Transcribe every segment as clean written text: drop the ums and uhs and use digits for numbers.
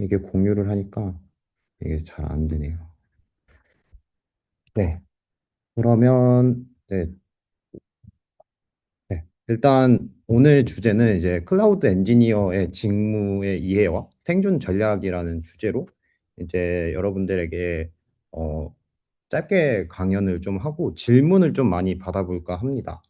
이게 공유를 하니까 이게 잘 안 되네요. 네. 그러면, 네. 네. 일단 오늘 주제는 이제 클라우드 엔지니어의 직무의 이해와 생존 전략이라는 주제로 이제 여러분들에게 어, 짧게 강연을 좀 하고 질문을 좀 많이 받아볼까 합니다.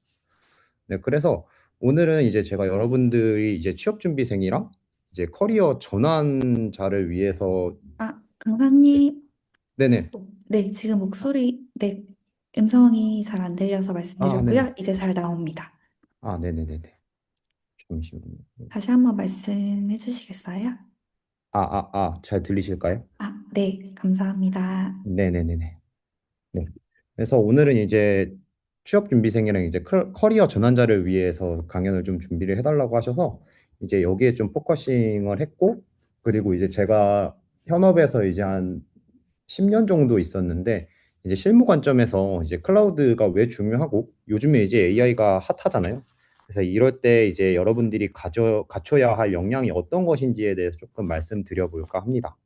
네, 그래서 오늘은 이제 제가 여러분들이 이제 취업 준비생이랑 이제 커리어 전환자를 위해서. 아, 강사님, 네네. 네, 지금 네, 음성이 잘 안 들려서 아, 네네. 말씀드렸고요. 이제 잘 나옵니다. 아, 네네네네. 잠시만요. 다시 한번 말씀해 주시겠어요? 잘 들리실까요? 아, 네, 감사합니다. 네네네네. 네. 그래서 오늘은 이제 취업 준비생이랑 이제 커리어 전환자를 위해서 강연을 좀 준비를 해달라고 하셔서 이제 여기에 좀 포커싱을 했고, 그리고 이제 제가 현업에서 이제 한 10년 정도 있었는데 이제 실무 관점에서 이제 클라우드가 왜 중요하고 요즘에 이제 AI가 핫하잖아요. 그래서 이럴 때 이제 여러분들이 갖춰야 할 역량이 어떤 것인지에 대해서 조금 말씀드려볼까 합니다.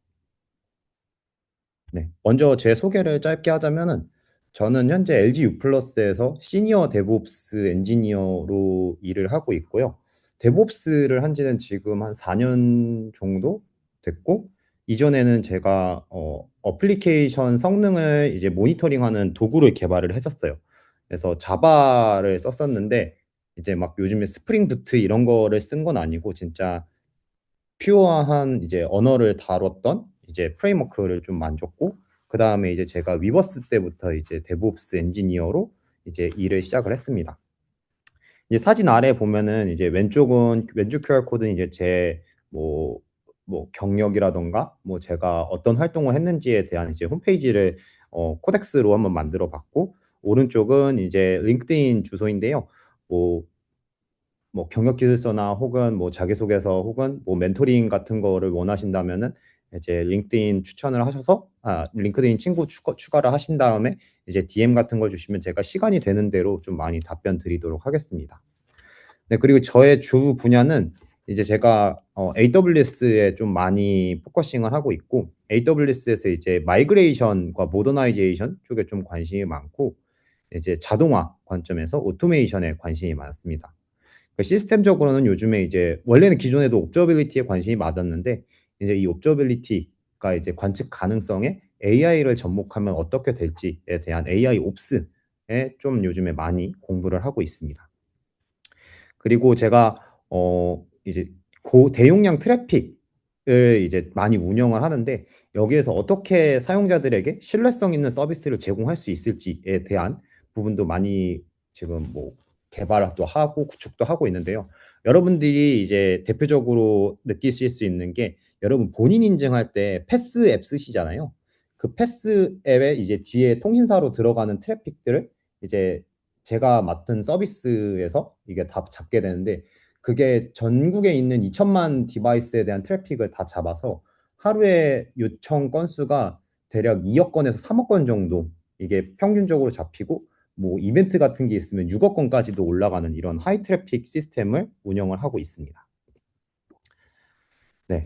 네. 먼저 제 소개를 짧게 하자면은 저는 현재 LG U+에서 시니어 데브옵스 엔지니어로 일을 하고 있고요. 데브옵스를 한 지는 지금 한 4년 정도 됐고, 이전에는 제가 어플리케이션 성능을 이제 모니터링하는 도구를 개발을 했었어요. 그래서 자바를 썼었는데 이제 막 요즘에 스프링 부트 이런 거를 쓴 건 아니고 진짜 퓨어한 이제 언어를 다뤘던 이제 프레임워크를 좀 만졌고, 그 다음에 이제 제가 위버스 때부터 이제 데브옵스 엔지니어로 이제 일을 시작을 했습니다. 이제 사진 아래 보면은 이제 왼쪽 QR 코드는 이제 제 뭐 경력이라던가 뭐 제가 어떤 활동을 했는지에 대한 이제 홈페이지를 코덱스로 한번 만들어 봤고, 오른쪽은 이제 링크드인 주소인데요. 뭐 경력 기술서나 혹은 뭐 자기소개서 혹은 뭐 멘토링 같은 거를 원하신다면은 이제 링크드인 추천을 하셔서 링크드인 친구 추가를 하신 다음에 이제 DM 같은 거 주시면 제가 시간이 되는 대로 좀 많이 답변 드리도록 하겠습니다. 네, 그리고 저의 주 분야는 이제 제가 AWS에 좀 많이 포커싱을 하고 있고, AWS에서 이제 마이그레이션과 모더나이제이션 쪽에 좀 관심이 많고, 이제 자동화 관점에서 오토메이션에 관심이 많습니다. 그 시스템적으로는 요즘에 이제 원래는 기존에도 옵저빌리티에 관심이 많았는데 이제 이 옵저빌리티가 이제 관측 가능성에 AI를 접목하면 어떻게 될지에 대한 AI 옵스에 좀 요즘에 많이 공부를 하고 있습니다. 그리고 제가 이제 고대용량 트래픽을 이제 많이 운영을 하는데 여기에서 어떻게 사용자들에게 신뢰성 있는 서비스를 제공할 수 있을지에 대한 부분도 많이 지금 뭐 개발도 하고 구축도 하고 있는데요. 여러분들이 이제 대표적으로 느끼실 수 있는 게 여러분 본인 인증할 때 패스 앱 쓰시잖아요. 그 패스 앱에 이제 뒤에 통신사로 들어가는 트래픽들을 이제 제가 맡은 서비스에서 이게 다 잡게 되는데, 그게 전국에 있는 2천만 디바이스에 대한 트래픽을 다 잡아서 하루에 요청 건수가 대략 2억 건에서 3억 건 정도 이게 평균적으로 잡히고, 뭐 이벤트 같은 게 있으면 6억 건까지도 올라가는 이런 하이 트래픽 시스템을 운영을 하고 있습니다. 네.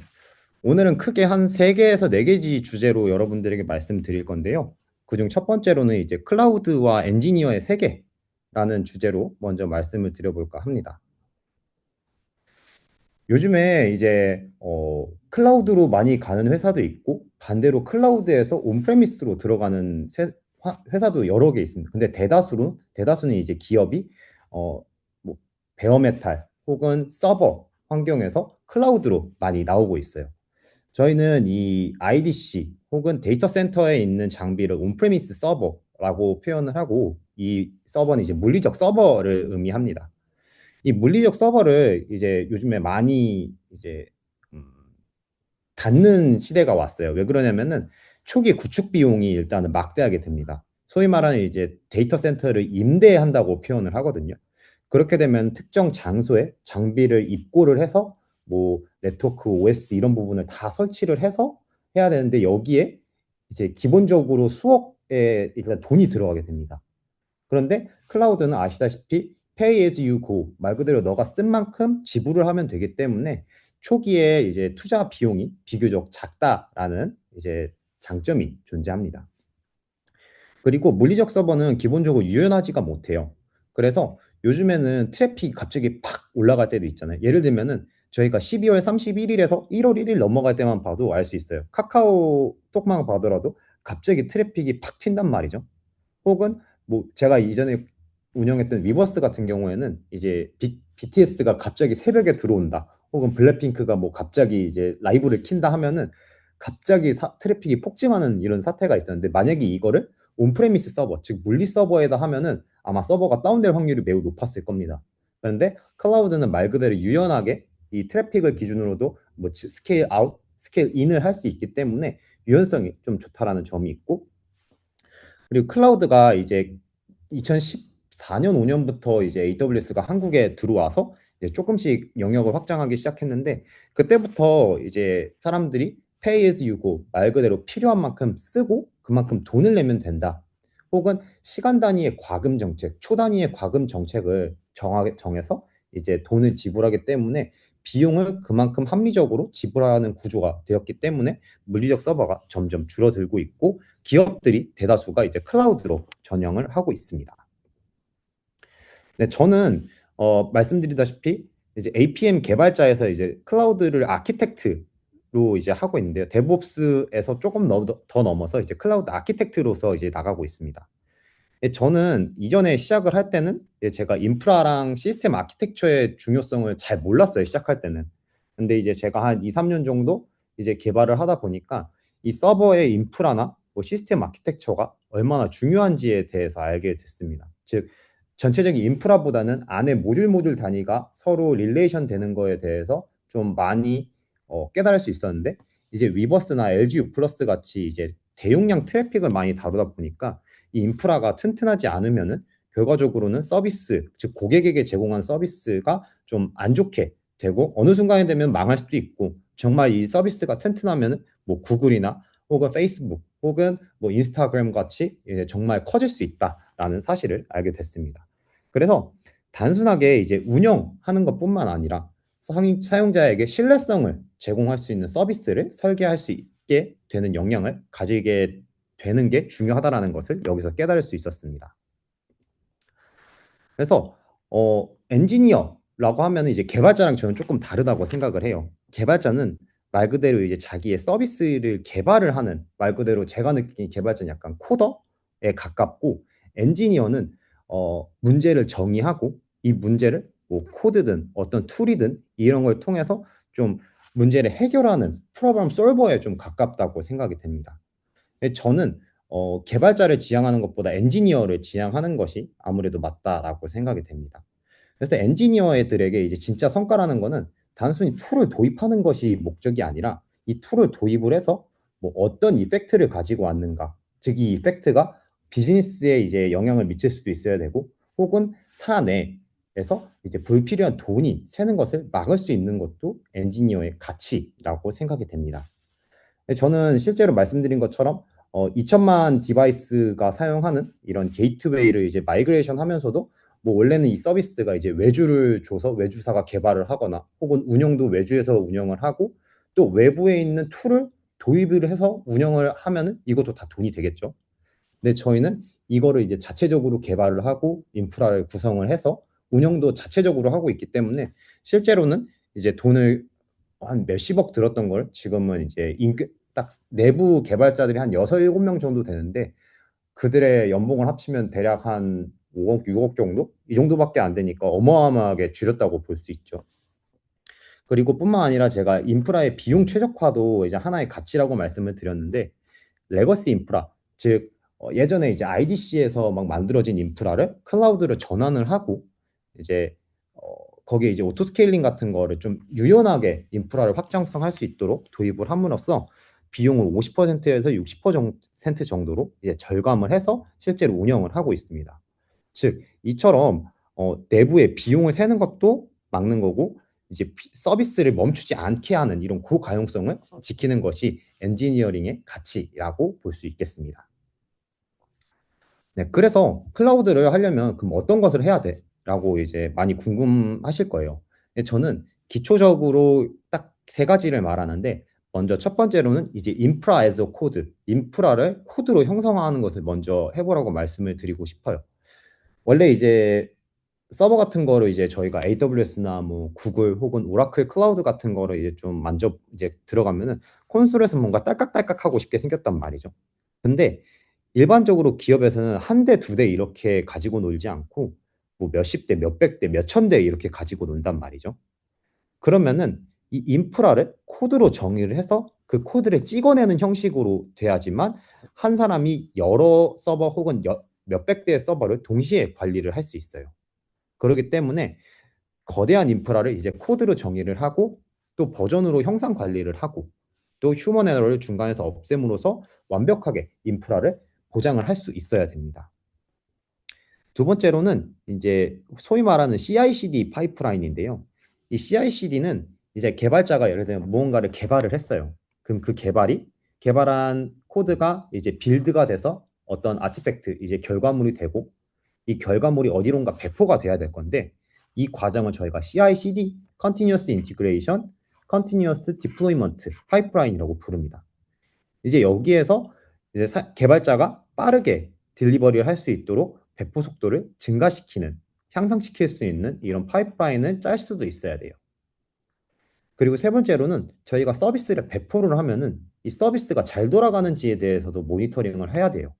오늘은 크게 한 3개에서 4개지 주제로 여러분들에게 말씀드릴 건데요. 그중 첫 번째로는 이제 클라우드와 엔지니어의 세계라는 주제로 먼저 말씀을 드려볼까 합니다. 요즘에 이제 클라우드로 많이 가는 회사도 있고 반대로 클라우드에서 온프레미스로 들어가는 회사도 여러 개 있습니다. 근데 대다수는 이제 기업이 어, 뭐 베어메탈 혹은 서버 환경에서 클라우드로 많이 나오고 있어요. 저희는 이 IDC 혹은 데이터 센터에 있는 장비를 온프레미스 서버라고 표현을 하고, 이 서버는 이제 물리적 서버를 의미합니다. 이 물리적 서버를 이제 요즘에 많이 이제 음, 갖는 시대가 왔어요. 왜 그러냐면은 초기 구축 비용이 일단은 막대하게 듭니다. 소위 말하는 이제 데이터 센터를 임대한다고 표현을 하거든요. 그렇게 되면 특정 장소에 장비를 입고를 해서 뭐 네트워크 OS 이런 부분을 다 설치를 해서 해야 되는데, 여기에 이제 기본적으로 수억의 일단 돈이 들어가게 됩니다. 그런데 클라우드는 아시다시피 pay as you go, 말 그대로 너가 쓴 만큼 지불을 하면 되기 때문에 초기에 이제 투자 비용이 비교적 작다라는 이제 장점이 존재합니다. 그리고 물리적 서버는 기본적으로 유연하지가 못해요. 그래서 요즘에는 트래픽이 갑자기 팍 올라갈 때도 있잖아요. 예를 들면은 저희가 12월 31일에서 1월 1일 넘어갈 때만 봐도 알 수 있어요. 카카오톡만 봐더라도 갑자기 트래픽이 팍 튄단 말이죠. 혹은 뭐 제가 이전에 운영했던 위버스 같은 경우에는 이제 BTS가 갑자기 새벽에 들어온다. 혹은 블랙핑크가 뭐 갑자기 이제 라이브를 킨다 하면은 갑자기 트래픽이 폭증하는 이런 사태가 있었는데, 만약에 이거를 온프레미스 서버, 즉 물리 서버에다 하면은 아마 서버가 다운될 확률이 매우 높았을 겁니다. 그런데 클라우드는 말 그대로 유연하게 이 트래픽을 기준으로도 뭐 스케일 아웃, 스케일 인을 할 수 있기 때문에 유연성이 좀 좋다라는 점이 있고, 그리고 클라우드가 이제 2014년 5년부터 이제 AWS가 한국에 들어와서 이제 조금씩 영역을 확장하기 시작했는데, 그때부터 이제 사람들이 pay as you go, 말 그대로 필요한 만큼 쓰고 그만큼 돈을 내면 된다. 혹은 시간 단위의 과금 정책, 초 단위의 과금 정책을 정해서 이제 돈을 지불하기 때문에 비용을 그만큼 합리적으로 지불하는 구조가 되었기 때문에 물리적 서버가 점점 줄어들고 있고, 기업들이 대다수가 이제 클라우드로 전향을 하고 있습니다. 네, 저는 말씀드리다시피 이제 APM 개발자에서 이제 클라우드를 아키텍트로 이제 하고 있는데요. 데브옵스에서 조금 더 넘어서 이제 클라우드 아키텍트로서 이제 나가고 있습니다. 저는 이전에 시작을 할 때는 제가 인프라랑 시스템 아키텍처의 중요성을 잘 몰랐어요, 시작할 때는. 근데 이제 제가 한 2, 3년 정도 이제 개발을 하다 보니까 이 서버의 인프라나 뭐 시스템 아키텍처가 얼마나 중요한지에 대해서 알게 됐습니다. 즉, 전체적인 인프라보다는 안에 모듈 단위가 서로 릴레이션 되는 거에 대해서 좀 많이 깨달을 수 있었는데, 이제 위버스나 LG U 플러스 같이 이제 대용량 트래픽을 많이 다루다 보니까 이 인프라가 튼튼하지 않으면은 결과적으로는 서비스, 즉 고객에게 제공한 서비스가 좀 안 좋게 되고, 어느 순간이 되면 망할 수도 있고, 정말 이 서비스가 튼튼하면은 뭐 구글이나 혹은 페이스북 혹은 뭐 인스타그램 같이 이제 정말 커질 수 있다라는 사실을 알게 됐습니다. 그래서 단순하게 이제 운영하는 것뿐만 아니라 사용자에게 신뢰성을 제공할 수 있는 서비스를 설계할 수 있게 되는 역량을 가지게 되는 게 중요하다라는 것을 여기서 깨달을 수 있었습니다. 그래서 엔지니어라고 하면 이제 개발자랑 저는 조금 다르다고 생각을 해요. 개발자는 말 그대로 이제 자기의 서비스를 개발을 하는, 말 그대로 제가 느낀 개발자는 약간 코더에 가깝고, 엔지니어는 문제를 정의하고 이 문제를 뭐 코드든 어떤 툴이든 이런 걸 통해서 좀 문제를 해결하는 프로그램 솔버에 좀 가깝다고 생각이 됩니다. 저는 개발자를 지향하는 것보다 엔지니어를 지향하는 것이 아무래도 맞다라고 생각이 됩니다. 그래서 엔지니어들에게 이제 진짜 성과라는 거는 단순히 툴을 도입하는 것이 목적이 아니라 이 툴을 도입을 해서 뭐 어떤 이펙트를 가지고 왔는가, 즉 이 이펙트가 비즈니스에 이제 영향을 미칠 수도 있어야 되고, 혹은 사내에서 이제 불필요한 돈이 새는 것을 막을 수 있는 것도 엔지니어의 가치라고 생각이 됩니다. 저는 실제로 말씀드린 것처럼 2천만 디바이스가 사용하는 이런 게이트웨이를 이제 마이그레이션 하면서도, 뭐 원래는 이 서비스가 이제 외주를 줘서 외주사가 개발을 하거나 혹은 운영도 외주에서 운영을 하고 또 외부에 있는 툴을 도입을 해서 운영을 하면은 이것도 다 돈이 되겠죠. 근데 저희는 이거를 이제 자체적으로 개발을 하고 인프라를 구성을 해서 운영도 자체적으로 하고 있기 때문에 실제로는 이제 돈을 한 몇십억 들었던 걸 지금은 이제 딱 내부 개발자들이 한 6, 7명 정도 되는데, 그들의 연봉을 합치면 대략 한 5억, 6억 정도? 이 정도밖에 안 되니까 어마어마하게 줄였다고 볼 수 있죠. 그리고 뿐만 아니라 제가 인프라의 비용 최적화도 이제 하나의 가치라고 말씀을 드렸는데, 레거시 인프라, 즉 예전에 이제 IDC에서 막 만들어진 인프라를 클라우드로 전환을 하고 이제 거기에 이제 오토 스케일링 같은 거를 좀 유연하게 인프라를 확장성할 수 있도록 도입을 함으로써 비용을 50%에서 60% 정도로 이제 절감을 해서 실제로 운영을 하고 있습니다. 즉 이처럼 내부의 비용을 세는 것도 막는 거고, 이제 서비스를 멈추지 않게 하는 이런 고가용성을 지키는 것이 엔지니어링의 가치라고 볼 수 있겠습니다. 네, 그래서 클라우드를 하려면 그럼 어떤 것을 해야 돼? 라고 이제 많이 궁금하실 거예요. 저는 기초적으로 딱 세 가지를 말하는데 먼저 첫 번째로는 이제 인프라 as a 코드, 인프라를 코드로 형성하는 것을 먼저 해보라고 말씀을 드리고 싶어요. 원래 이제 서버 같은 거를 이제 저희가 AWS나 뭐 구글 혹은 오라클 클라우드 같은 거를 이제 좀 만져 이제 들어가면은 콘솔에서 뭔가 딸깍딸깍 하고 싶게 생겼단 말이죠. 근데 일반적으로 기업에서는 한 대, 두 대 이렇게 가지고 놀지 않고 뭐 몇십 대, 몇백 대, 몇천 대 이렇게 가지고 논단 말이죠. 그러면은 이 인프라를 코드로 정의를 해서 그 코드를 찍어내는 형식으로 돼야지만 한 사람이 여러 서버 혹은 몇백 대의 서버를 동시에 관리를 할 수 있어요. 그렇기 때문에 거대한 인프라를 이제 코드로 정의를 하고 또 버전으로 형상 관리를 하고 또 휴먼 에러를 중간에서 없앰으로써 완벽하게 인프라를 보장을 할 수 있어야 됩니다. 두 번째로는 이제 소위 말하는 CI/CD 파이프라인인데요. 이 CI/CD는 이제 개발자가 예를 들면 무언가를 개발을 했어요. 그럼 그 개발한 코드가 이제 빌드가 돼서 어떤 아티팩트, 이제 결과물이 되고 이 결과물이 어디론가 배포가 돼야 될 건데 이 과정을 저희가 CI/CD, Continuous Integration, Continuous Deployment 파이프라인이라고 부릅니다. 이제 여기에서 이제 개발자가 빠르게 딜리버리를 할 수 있도록 배포 속도를 증가시키는, 향상시킬 수 있는 이런 파이프라인을 짤 수도 있어야 돼요. 그리고 세 번째로는 저희가 서비스를 배포를 하면은 이 서비스가 잘 돌아가는지에 대해서도 모니터링을 해야 돼요.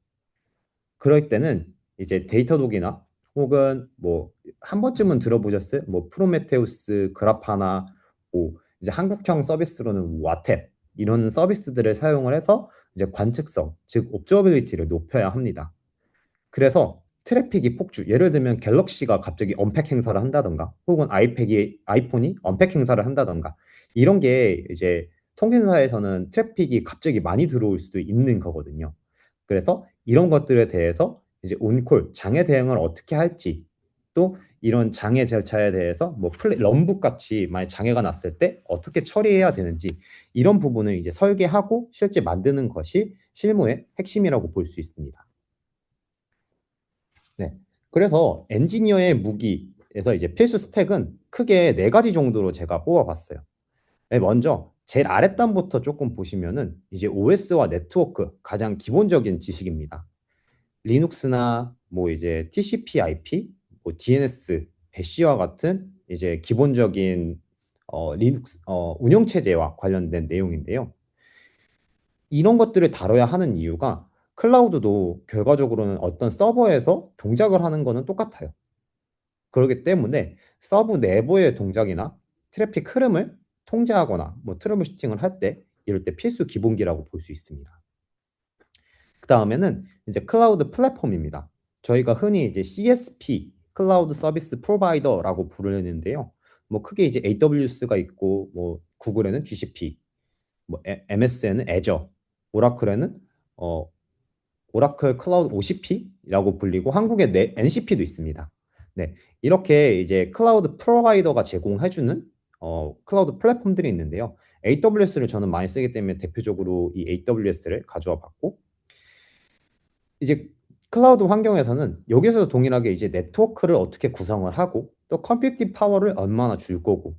그럴 때는 이제 데이터독이나 혹은 뭐 한 번쯤은 들어보셨어요? 뭐 프로메테우스, 그라파나, 뭐 이제 한국형 서비스로는 와탭 이런 서비스들을 사용을 해서 이제 관측성, 즉 옵저버빌리티를 높여야 합니다. 그래서 트래픽이 폭주, 예를 들면 갤럭시가 갑자기 언팩 행사를 한다던가, 혹은 아이폰이 언팩 행사를 한다던가, 이런 게 이제 통신사에서는 트래픽이 갑자기 많이 들어올 수도 있는 거거든요. 그래서 이런 것들에 대해서 이제 온콜, 장애 대응을 어떻게 할지, 또 이런 장애 절차에 대해서 뭐 럼북 같이 만약 장애가 났을 때 어떻게 처리해야 되는지 이런 부분을 이제 설계하고 실제 만드는 것이 실무의 핵심이라고 볼 수 있습니다. 네. 그래서 엔지니어의 무기에서 이제 필수 스택은 크게 네 가지 정도로 제가 뽑아봤어요. 네, 먼저 제일 아랫단부터 조금 보시면은 이제 OS와 네트워크 가장 기본적인 지식입니다. 리눅스나 뭐 이제 TCP/IP, 뭐 DNS, 배시와 같은 이제 기본적인 리눅스 운영 체제와 관련된 내용인데요. 이런 것들을 다뤄야 하는 이유가 클라우드도 결과적으로는 어떤 서버에서 동작을 하는 거는 똑같아요. 그렇기 때문에 서브 내부의 동작이나 트래픽 흐름을 통제하거나 뭐 트러블 슈팅을 할 때 이럴 때 필수 기본기라고 볼 수 있습니다. 그 다음에는 이제 클라우드 플랫폼입니다. 저희가 흔히 이제 CSP, 클라우드 서비스 프로바이더라고 부르는데요. 뭐 크게 이제 AWS가 있고 뭐 구글에는 GCP, 뭐 MS에는 Azure, 오라클에는 어, 오라클 클라우드 OCP라고 불리고 한국에 NCP도 있습니다. 네, 이렇게 이제 클라우드 프로바이더가 제공해주는 클라우드 플랫폼들이 있는데요. AWS를 저는 많이 쓰기 때문에 대표적으로 이 AWS를 가져와 봤고 이제 클라우드 환경에서는 여기서도 동일하게 이제 네트워크를 어떻게 구성을 하고 또 컴퓨팅 파워를 얼마나 줄 거고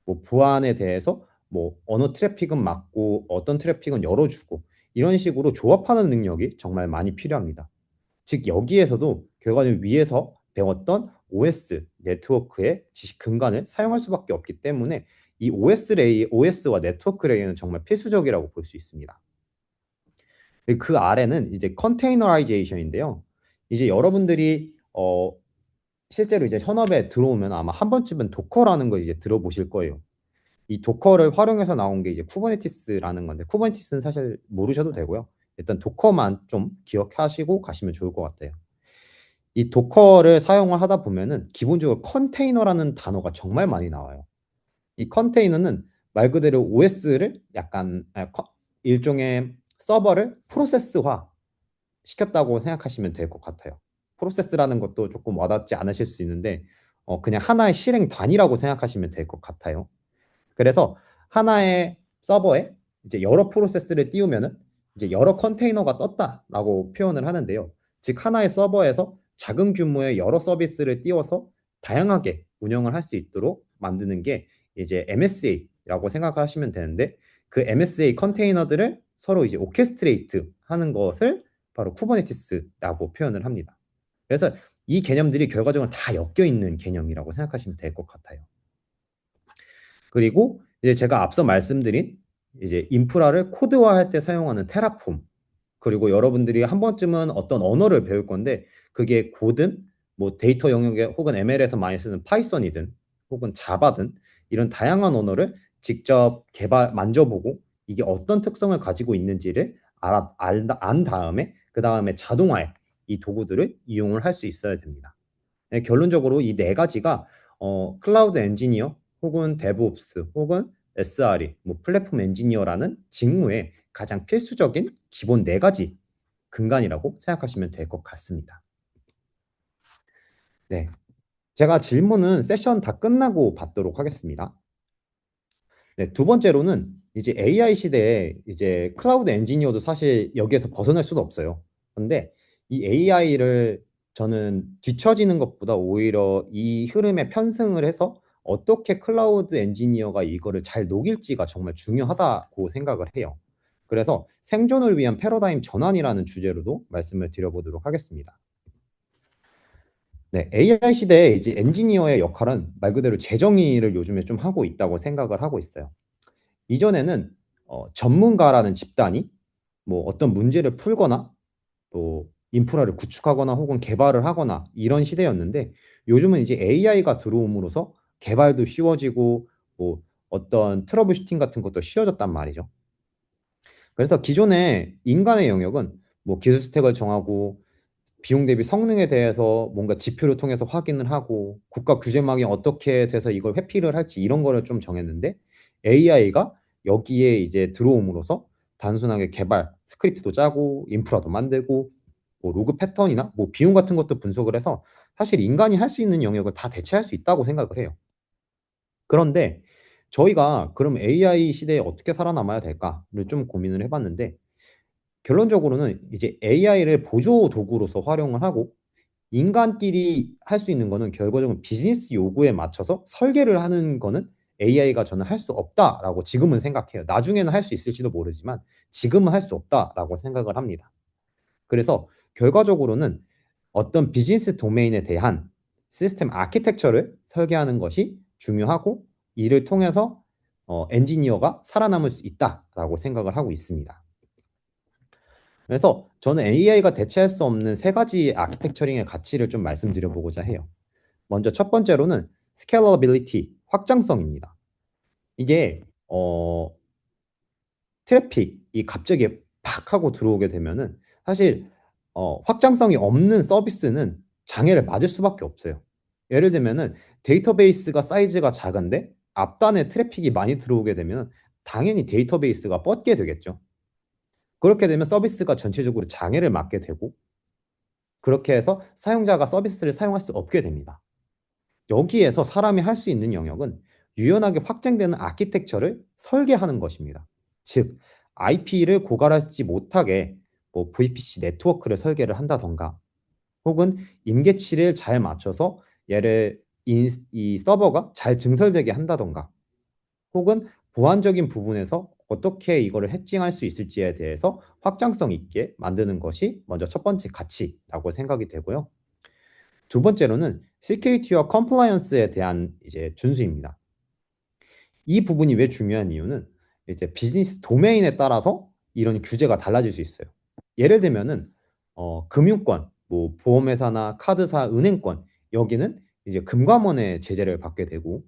뭐 보안에 대해서 뭐 어느 트래픽은 막고 어떤 트래픽은 열어주고 이런 식으로 조합하는 능력이 정말 많이 필요합니다. 즉 여기에서도 결과적으로 위에서 배웠던 OS 네트워크의 지식 근간을 사용할 수밖에 없기 때문에 이 OS와 네트워크 레이어는 정말 필수적이라고 볼 수 있습니다. 그 아래는 이제 컨테이너라이제이션인데요. 이제 여러분들이 실제로 이제 현업에 들어오면 아마 한 번쯤은 도커라는 거 이제 들어보실 거예요. 이 도커를 활용해서 나온 게 이제 쿠버네티스라는 건데 쿠버네티스는 사실 모르셔도 되고요. 일단 도커만 좀 기억하시고 가시면 좋을 것 같아요. 이 도커를 사용을 하다 보면은 기본적으로 컨테이너라는 단어가 정말 많이 나와요. 이 컨테이너는 말 그대로 OS를 약간 일종의 서버를 프로세스화 시켰다고 생각하시면 될 것 같아요. 프로세스라는 것도 조금 와닿지 않으실 수 있는데 그냥 하나의 실행 단위라고 생각하시면 될 것 같아요. 그래서 하나의 서버에 이제 여러 프로세스를 띄우면은 이제 여러 컨테이너가 떴다라고 표현을 하는데요. 즉 하나의 서버에서 작은 규모의 여러 서비스를 띄워서 다양하게 운영을 할 수 있도록 만드는 게 이제 MSA라고 생각하시면 되는데 그 MSA 컨테이너들을 서로 이제 오케스트레이트 하는 것을 바로 쿠버네티스라고 표현을 합니다. 그래서 이 개념들이 결과적으로 다 엮여 있는 개념이라고 생각하시면 될 것 같아요. 그리고 이제 제가 앞서 말씀드린 이제 인프라를 코드화할 때 사용하는 테라폼, 그리고 여러분들이 한 번쯤은 어떤 언어를 배울 건데 그게 고든 뭐 데이터 영역에 혹은 ML에서 많이 쓰는 파이썬이든 혹은 자바든 이런 다양한 언어를 직접 만져보고 이게 어떤 특성을 가지고 있는지를 안 다음에 그 다음에 자동화에 이 도구들을 이용을 할 수 있어야 됩니다. 네, 결론적으로 이 네 가지가 클라우드 엔지니어 혹은 데브옵스 혹은 SRE, 뭐 플랫폼 엔지니어라는 직무의 가장 필수적인 기본 네 가지 근간이라고 생각하시면 될 것 같습니다. 네, 제가 질문은 세션 다 끝나고 받도록 하겠습니다. 네, 두 번째로는 이제 AI 시대에 이제 클라우드 엔지니어도 사실 여기에서 벗어날 수는 없어요. 근데 이 AI를 저는 뒤처지는 것보다 오히려 이 흐름에 편승을 해서 어떻게 클라우드 엔지니어가 이거를 잘 녹일지가 정말 중요하다고 생각을 해요. 그래서 생존을 위한 패러다임 전환이라는 주제로도 말씀을 드려보도록 하겠습니다. 네, AI 시대에 이제 엔지니어의 역할은 말 그대로 재정의를 요즘에 좀 하고 있다고 생각을 하고 있어요. 이전에는 전문가라는 집단이 뭐 어떤 문제를 풀거나 또 인프라를 구축하거나 혹은 개발을 하거나 이런 시대였는데 요즘은 이제 AI가 들어옴으로써 개발도 쉬워지고 뭐 어떤 트러블 슈팅 같은 것도 쉬워졌단 말이죠. 그래서 기존에 인간의 영역은 뭐 기술 스택을 정하고 비용 대비 성능에 대해서 뭔가 지표를 통해서 확인을 하고 국가 규제망이 어떻게 돼서 이걸 회피를 할지 이런 거를 좀 정했는데 AI가 여기에 이제 들어옴으로써 단순하게 개발 스크립트도 짜고 인프라도 만들고 뭐 로그 패턴이나 뭐 비용 같은 것도 분석을 해서 사실 인간이 할 수 있는 영역을 다 대체할 수 있다고 생각을 해요. 그런데 저희가 그럼 AI 시대에 어떻게 살아남아야 될까를 좀 고민을 해봤는데 결론적으로는 이제 AI를 보조 도구로서 활용을 하고 인간끼리 할 수 있는 거는 결과적으로 비즈니스 요구에 맞춰서 설계를 하는 거는 AI가 저는 할 수 없다라고 지금은 생각해요. 나중에는 할 수 있을지도 모르지만 지금은 할 수 없다라고 생각을 합니다. 그래서 결과적으로는 어떤 비즈니스 도메인에 대한 시스템 아키텍처를 설계하는 것이 중요하고 이를 통해서 엔지니어가 살아남을 수 있다라고 생각을 하고 있습니다. 그래서 저는 AI가 대체할 수 없는 세 가지 아키텍처링의 가치를 좀 말씀드려보고자 해요. 먼저 첫 번째로는 스케일러빌리티, 확장성입니다. 이게 트래픽이 갑자기 팍 하고 들어오게 되면은 사실 확장성이 없는 서비스는 장애를 맞을 수밖에 없어요. 예를 들면은 데이터베이스가 사이즈가 작은데 앞단에 트래픽이 많이 들어오게 되면 당연히 데이터베이스가 뻗게 되겠죠. 그렇게 되면 서비스가 전체적으로 장애를 맞게 되고 그렇게 해서 사용자가 서비스를 사용할 수 없게 됩니다. 여기에서 사람이 할 수 있는 영역은 유연하게 확장되는 아키텍처를 설계하는 것입니다. 즉, IP를 고갈하지 못하게 뭐 VPC 네트워크를 설계를 한다던가 혹은 임계치를 잘 맞춰서 얘를 이 서버가 잘 증설되게 한다던가 혹은 보안적인 부분에서 어떻게 이거를 해칭할 수 있을지에 대해서 확장성 있게 만드는 것이 먼저 첫 번째 가치라고 생각이 되고요. 두 번째로는 시큐리티와 컴플라이언스에 대한 이제 준수입니다. 이 부분이 왜 중요한 이유는 이제 비즈니스 도메인에 따라서 이런 규제가 달라질 수 있어요. 예를 들면은 금융권, 뭐 보험회사나 카드사, 은행권 여기는 이제 금감원의 제재를 받게 되고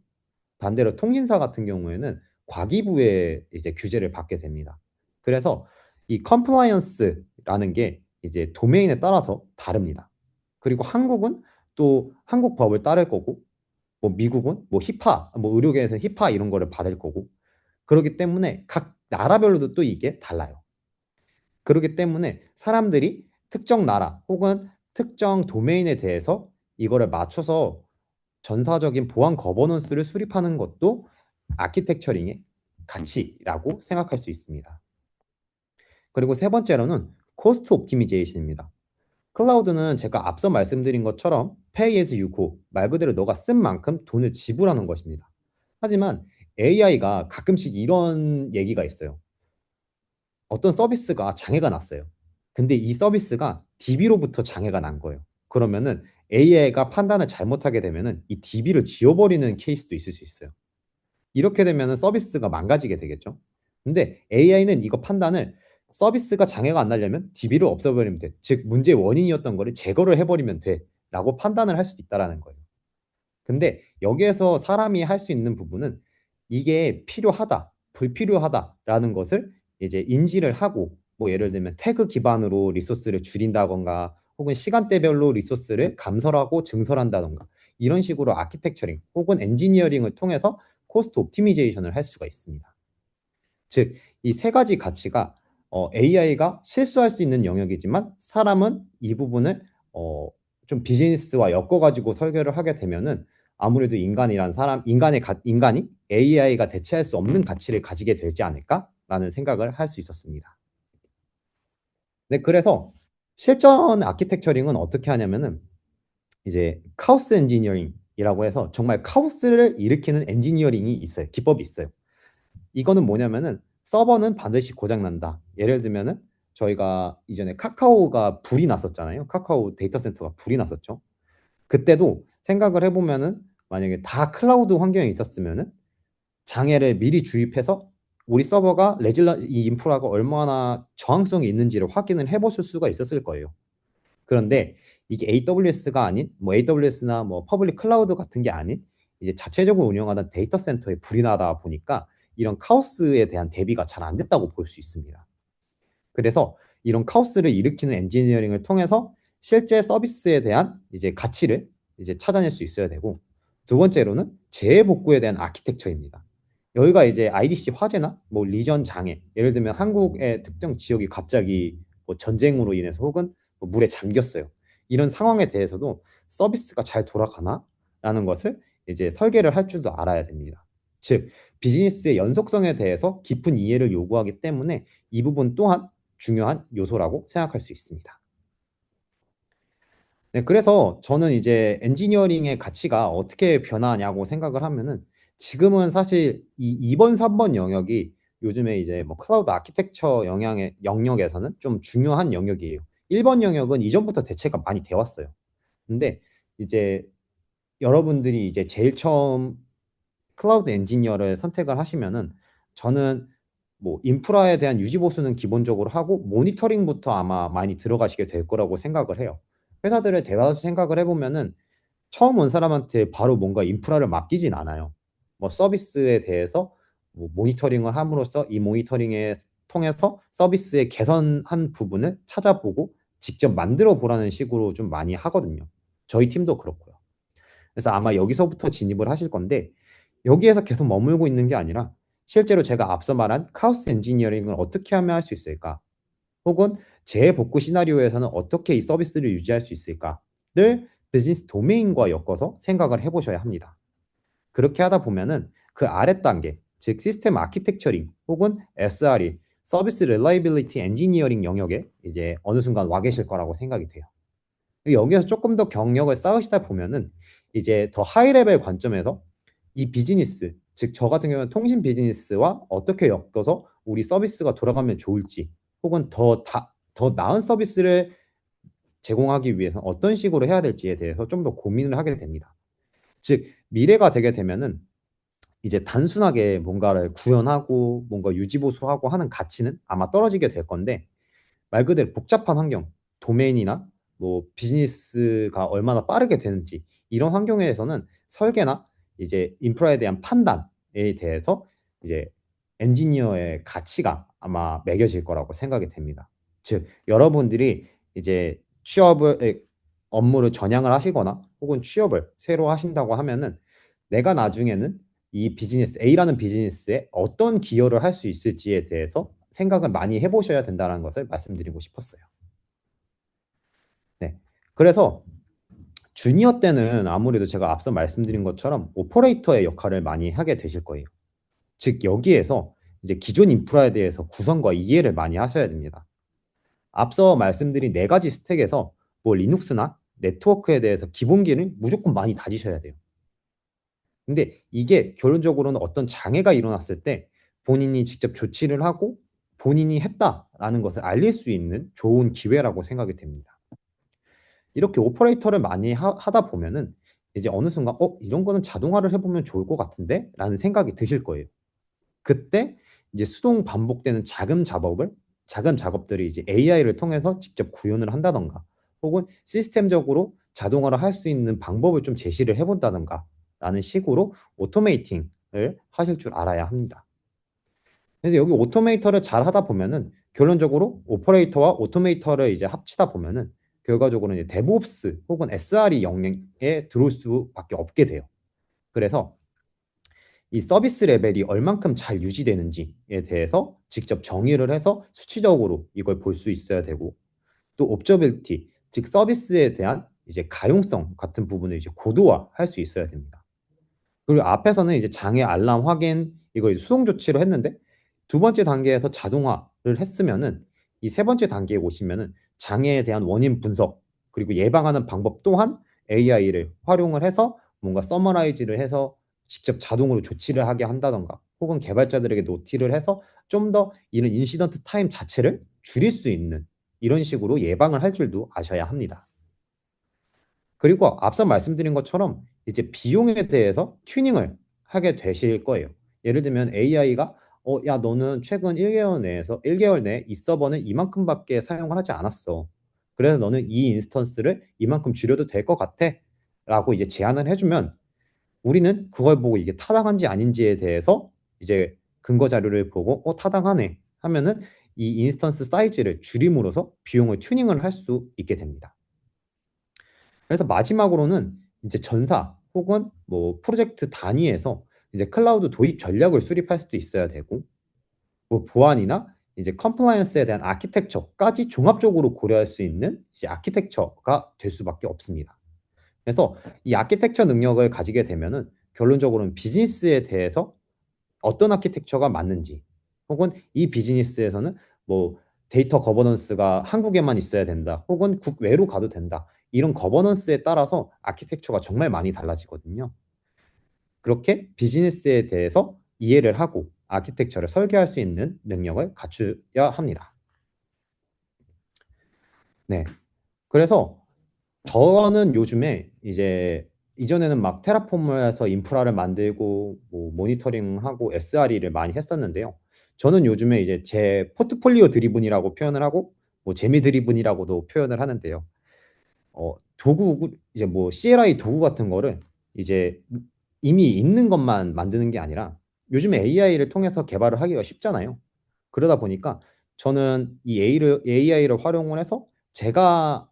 반대로 통신사 같은 경우에는 과기부의 이제 규제를 받게 됩니다. 그래서 이 컴플라이언스라는 게 이제 도메인에 따라서 다릅니다. 그리고 한국은 또 한국 법을 따를 거고 뭐 미국은 뭐 히파, 뭐 의료계에서는 히파 이런 거를 받을 거고 그렇기 때문에 각 나라별로도 또 이게 달라요. 그렇기 때문에 사람들이 특정 나라 혹은 특정 도메인에 대해서 이거를 맞춰서 전사적인 보안 거버넌스를 수립하는 것도 아키텍처링의 가치라고 생각할 수 있습니다. 그리고 세 번째로는 코스트 옵티미제이션입니다. 클라우드는 제가 앞서 말씀드린 것처럼 pay as you go, 말 그대로 너가 쓴 만큼 돈을 지불하는 것입니다. 하지만 AI가 가끔씩 이런 얘기가 있어요. 어떤 서비스가 장애가 났어요. 근데 이 서비스가 DB로부터 장애가 난 거예요. 그러면은 AI가 판단을 잘못하게 되면은 이 DB를 지워버리는 케이스도 있을 수 있어요. 이렇게 되면은 서비스가 망가지게 되겠죠. 근데 AI는 이거 판단을 서비스가 장애가 안 나려면 DB를 없애버리면 돼. 즉 문제의 원인이었던 거를 제거를 해버리면 돼라고 판단을 할 수도 있다라는 거예요. 근데 여기에서 사람이 할 수 있는 부분은 이게 필요하다, 불필요하다라는 것을 이제 인지를 하고 뭐 예를 들면 태그 기반으로 리소스를 줄인다던가 혹은 시간대별로 리소스를 감설하고 증설한다던가 이런 식으로 아키텍처링 혹은 엔지니어링을 통해서 코스트 옵티미제이션을 할 수가 있습니다. 즉, 이 세 가지 가치가 AI가 실수할 수 있는 영역이지만 사람은 이 부분을 좀 비즈니스와 엮어가지고 설계를 하게 되면은 아무래도 인간이 AI가 대체할 수 없는 가치를 가지게 되지 않을까라는 생각을 할 수 있었습니다. 네, 그래서 실전 아키텍처링은 어떻게 하냐면은 이제 카오스 엔지니어링이라고 해서 정말 카오스를 일으키는 엔지니어링이 있어요. 기법이 있어요. 이거는 뭐냐면은 서버는 반드시 고장 난다. 예를 들면은 저희가 이전에 카카오가 불이 났었잖아요. 카카오 데이터 센터가 불이 났었죠. 그때도 생각을 해보면은 만약에 다 클라우드 환경에 있었으면은 장애를 미리 주입해서 우리 서버가 이 인프라가 얼마나 저항성이 있는지를 확인을 해보실 수가 있었을 거예요. 그런데 이게 AWS가 아닌 뭐 AWS나 뭐 퍼블릭 클라우드 같은 게 아닌 이제 자체적으로 운영하던 데이터 센터에 불이 나다 보니까 이런 카오스에 대한 대비가 잘 안 됐다고 볼 수 있습니다. 그래서 이런 카오스를 일으키는 엔지니어링을 통해서 실제 서비스에 대한 이제 가치를 이제 찾아낼 수 있어야 되고 두 번째로는 재복구에 대한 아키텍처입니다. 여기가 이제 IDC 화재나 뭐 리전 장애, 예를 들면 한국의 특정 지역이 갑자기 뭐 전쟁으로 인해서 혹은 뭐 물에 잠겼어요. 이런 상황에 대해서도 서비스가 잘 돌아가나? 라는 것을 이제 설계를 할 줄도 알아야 됩니다. 즉, 비즈니스의 연속성에 대해서 깊은 이해를 요구하기 때문에 이 부분 또한 중요한 요소라고 생각할 수 있습니다. 네, 그래서 저는 이제 엔지니어링의 가치가 어떻게 변하냐고 생각을 하면은 지금은 사실 이 2번, 3번 영역이 요즘에 이제 뭐 클라우드 아키텍처 영역에서는 좀 중요한 영역이에요. 1번 영역은 이전부터 대체가 많이 되어 왔어요. 근데 이제 여러분들이 이제 제일 처음 클라우드 엔지니어를 선택을 하시면은 저는 뭐 인프라에 대한 유지 보수는 기본적으로 하고 모니터링부터 아마 많이 들어가시게 될 거라고 생각을 해요. 회사들을 대화해서 생각을 해보면은 처음 온 사람한테 바로 뭔가 인프라를 맡기진 않아요. 뭐 서비스에 대해서 뭐 모니터링을 함으로써 이 모니터링에 통해서 서비스의 개선한 부분을 찾아보고 직접 만들어 보라는 식으로 좀 많이 하거든요. 저희 팀도 그렇고요. 그래서 아마 여기서부터 진입을 하실 건데 여기에서 계속 머물고 있는 게 아니라 실제로 제가 앞서 말한 카오스 엔지니어링을 어떻게 하면 할 수 있을까? 혹은 재복구 시나리오에서는 어떻게 이 서비스를 유지할 수 있을까를 비즈니스 도메인과 엮어서 생각을 해보셔야 합니다. 그렇게 하다 보면은 그 아래 단계, 즉 시스템 아키텍처링 혹은 SRE, 서비스 릴라이빌리티 엔지니어링 영역에 이제 어느 순간 와 계실 거라고 생각이 돼요. 여기서 조금 더 경력을 쌓으시다 보면은 이제 더 하이 레벨 관점에서 이 비즈니스, 즉 저 같은 경우는 통신 비즈니스와 어떻게 엮어서 우리 서비스가 돌아가면 좋을지, 혹은 더 나은 서비스를 제공하기 위해서 어떤 식으로 해야 될지에 대해서 좀 더 고민을 하게 됩니다. 즉 미래가 되게 되면은 이제 단순하게 뭔가를 구현하고 뭔가 유지보수하고 하는 가치는 아마 떨어지게 될 건데 말 그대로 복잡한 환경, 도메인이나 뭐 비즈니스가 얼마나 빠르게 되는지 이런 환경에서는 설계나 이제 인프라에 대한 판단에 대해서 이제 엔지니어의 가치가 아마 매겨질 거라고 생각이 됩니다. 즉, 여러분들이 이제 업무를 전향을 하시거나 혹은 취업을 새로 하신다고 하면은 내가 나중에는 이 비즈니스 A라는 비즈니스에 어떤 기여를 할 수 있을지에 대해서 생각을 많이 해보셔야 된다는 것을 말씀드리고 싶었어요. 네. 그래서 주니어 때는 아무래도 제가 앞서 말씀드린 것처럼 오퍼레이터의 역할을 많이 하게 되실 거예요. 즉, 여기에서 이제 기존 인프라에 대해서 구성과 이해를 많이 하셔야 됩니다. 앞서 말씀드린 네 가지 스택에서 뭐 리눅스나 네트워크에 대해서 기본기를 무조건 많이 다지셔야 돼요. 근데 이게 결론적으로는 어떤 장애가 일어났을 때 본인이 직접 조치를 하고 본인이 했다라는 것을 알릴 수 있는 좋은 기회라고 생각이 됩니다. 이렇게 오퍼레이터를 많이 하다 보면은 이제 어느 순간 이런 거는 자동화를 해보면 좋을 것 같은데? 라는 생각이 드실 거예요. 그때 이제 수동 반복되는 작은 작업들이 이제 AI를 통해서 직접 구현을 한다던가 혹은 시스템적으로 자동화를 할 수 있는 방법을 좀 제시를 해본다던가 라는 식으로 오토메이팅을 하실 줄 알아야 합니다. 그래서 여기 오토메이터를 잘 하다 보면은 결론적으로 오퍼레이터와 오토메이터를 이제 합치다 보면은 결과적으로 이제 데브옵스 혹은 SRE 영역에 들어올 수밖에 없게 돼요. 그래서 이 서비스 레벨이 얼만큼 잘 유지되는지에 대해서 직접 정의를 해서 수치적으로 이걸 볼 수 있어야 되고 또 옵저빌티, 즉 서비스에 대한 이제 가용성 같은 부분을 이제 고도화할 수 있어야 됩니다. 그리고 앞에서는 이제 장애 알람 확인 이거 이제 수동 조치로 했는데 두 번째 단계에서 자동화를 했으면은 이 세 번째 단계에 오시면은 장애에 대한 원인 분석 그리고 예방하는 방법 또한 AI를 활용을 해서 뭔가 서머라이즈를 해서 직접 자동으로 조치를 하게 한다던가 혹은 개발자들에게 노티를 해서 좀 더 이런 인시던트 타임 자체를 줄일 수 있는 이런 식으로 예방을 할 줄도 아셔야 합니다. 그리고 앞서 말씀드린 것처럼 이제 비용에 대해서 튜닝을 하게 되실 거예요. 예를 들면 AI가 야 너는 최근 1개월 내에 이 서버는 이만큼밖에 사용을 하지 않았어. 그래서 너는 이 인스턴스를 이만큼 줄여도 될 것 같아. 라고 이제 제안을 해주면 우리는 그걸 보고 이게 타당한지 아닌지에 대해서 이제 근거 자료를 보고 타당하네 하면은 이 인스턴스 사이즈를 줄임으로써 비용을 튜닝을 할 수 있게 됩니다. 그래서 마지막으로는 이제 전사 혹은 뭐 프로젝트 단위에서 이제 클라우드 도입 전략을 수립할 수도 있어야 되고 뭐 보안이나 이제 컴플라이언스에 대한 아키텍처까지 종합적으로 고려할 수 있는 이제 아키텍처가 될 수밖에 없습니다. 그래서 이 아키텍처 능력을 가지게 되면은 결론적으로는 비즈니스에 대해서 어떤 아키텍처가 맞는지 혹은 이 비즈니스에서는 뭐 데이터 거버넌스가 한국에만 있어야 된다 혹은 국외로 가도 된다 이런 거버넌스에 따라서 아키텍처가 정말 많이 달라지거든요. 그렇게 비즈니스에 대해서 이해를 하고 아키텍처를 설계할 수 있는 능력을 갖추어야 합니다. 네. 그래서 저는 요즘에 이제 이전에는 막 테라폼을 해서 인프라를 만들고 뭐 모니터링하고 SRE를 많이 했었는데요. 저는 요즘에 이제 제 포트폴리오 드리븐이라고 표현을 하고 뭐 재미 드리븐이라고도 표현을 하는데요. 도구 이제 뭐 CLI 도구 같은 거를 이제 이미 있는 것만 만드는 게 아니라 요즘에 AI를 통해서 개발을 하기가 쉽잖아요. 그러다 보니까 저는 이 AI를 활용을 해서 제가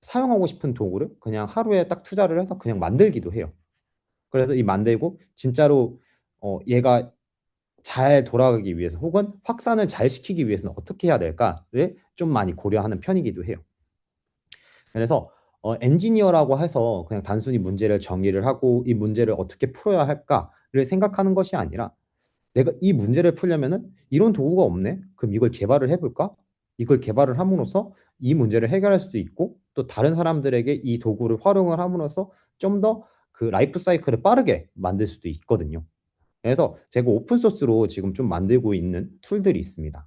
사용하고 싶은 도구를 그냥 하루에 딱 투자를 해서 그냥 만들기도 해요. 그래서 이 만들고 진짜로 얘가 잘 돌아가기 위해서 혹은 확산을 잘 시키기 위해서는 어떻게 해야 될까를 좀 많이 고려하는 편이기도 해요. 그래서 엔지니어라고 해서 그냥 단순히 문제를 정의를 하고 이 문제를 어떻게 풀어야 할까를 생각하는 것이 아니라 내가 이 문제를 풀려면은 이런 도구가 없네. 그럼 이걸 개발을 해볼까? 이걸 개발을 함으로써 이 문제를 해결할 수도 있고 또 다른 사람들에게 이 도구를 활용을 함으로써 좀 더 그 라이프 사이클을 빠르게 만들 수도 있거든요. 그래서 제가 오픈 소스로 지금 좀 만들고 있는 툴들이 있습니다.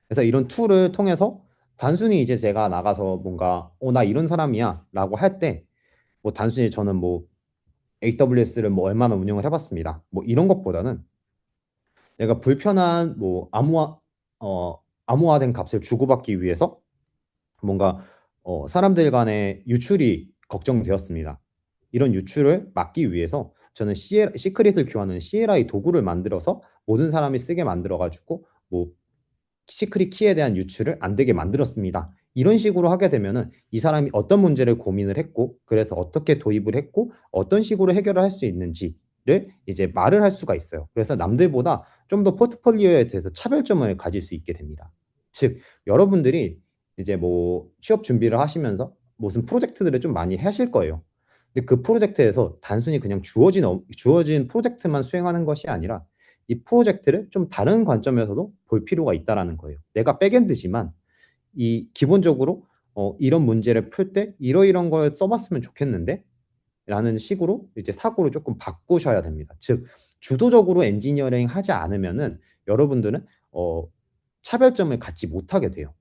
그래서 이런 툴을 통해서 단순히 이제 제가 나가서 뭔가 나 이런 사람이야 라고 할 때 뭐 단순히 저는 뭐 AWS를 뭐 얼마나 운영을 해봤습니다. 뭐 이런 것보다는 내가 불편한 뭐 암호화된 값을 주고받기 위해서 뭔가 사람들 간의 유출이 걱정되었습니다. 이런 유출을 막기 위해서 저는 시크릿을 교환하는 CLI 도구를 만들어서 모든 사람이 쓰게 만들어 가지고 뭐 시크릿 키에 대한 유출을 안 되게 만들었습니다. 이런 식으로 하게 되면은 이 사람이 어떤 문제를 고민을 했고 그래서 어떻게 도입을 했고 어떤 식으로 해결을 할 수 있는지를 이제 말을 할 수가 있어요. 그래서 남들보다 좀 더 포트폴리오에 대해서 차별점을 가질 수 있게 됩니다. 즉 여러분들이 이제 뭐 취업 준비를 하시면서 무슨 프로젝트들을 좀 많이 하실 거예요. 근데 그 프로젝트에서 단순히 그냥 주어진 프로젝트만 수행하는 것이 아니라 이 프로젝트를 좀 다른 관점에서도 볼 필요가 있다라는 거예요. 내가 백엔드지만 이 기본적으로 이런 문제를 풀 때 이러이런 걸 써봤으면 좋겠는데 라는 식으로 이제 사고를 조금 바꾸셔야 됩니다. 즉, 주도적으로 엔지니어링 하지 않으면은 여러분들은 차별점을 갖지 못하게 돼요.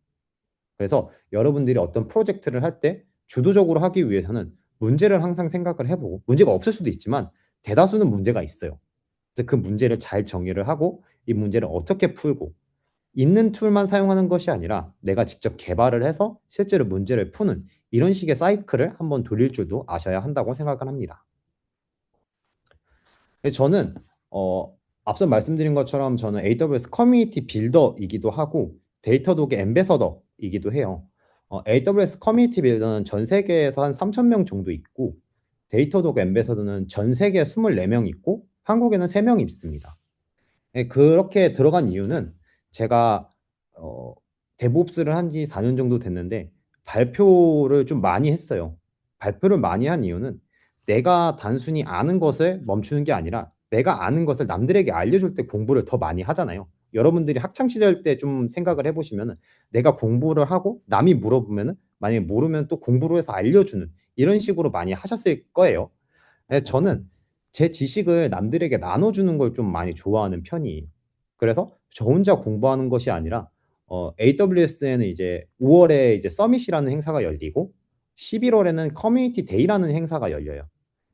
그래서 여러분들이 어떤 프로젝트를 할 때 주도적으로 하기 위해서는 문제를 항상 생각을 해보고, 문제가 없을 수도 있지만 대다수는 문제가 있어요. 그래서 그 문제를 잘 정의를 하고 이 문제를 어떻게 풀고, 있는 툴만 사용하는 것이 아니라 내가 직접 개발을 해서 실제로 문제를 푸는 이런 식의 사이클을 한번 돌릴 줄도 아셔야 한다고 생각을 합니다. 저는 앞서 말씀드린 것처럼 저는 AWS 커뮤니티 빌더이기도 하고 데이터 독의 앰베서더이기도 해요. AWS 커뮤니티 빌더는 전 세계에서 한 3천 명 정도 있고, 데이터 독 앰베서더는 전 세계에 24명 있고 한국에는 3명 있습니다. 예, 그렇게 들어간 이유는 제가 어, 데브옵스를 한 지 4년 정도 됐는데 발표를 좀 많이 했어요. 발표를 많이 한 이유는 내가 단순히 아는 것을 멈추는 게 아니라 내가 아는 것을 남들에게 알려줄 때 공부를 더 많이 하잖아요. 여러분들이 학창 시절 때 좀 생각을 해보시면은 내가 공부를 하고 남이 물어보면은 만약에 모르면 또 공부를 해서 알려주는 이런 식으로 많이 하셨을 거예요. 네, 저는 제 지식을 남들에게 나눠주는 걸 좀 많이 좋아하는 편이에요. 그래서 저 혼자 공부하는 것이 아니라 AWS에는 이제 5월에 이제 서밋이라는 행사가 열리고 11월에는 커뮤니티 데이라는 행사가 열려요.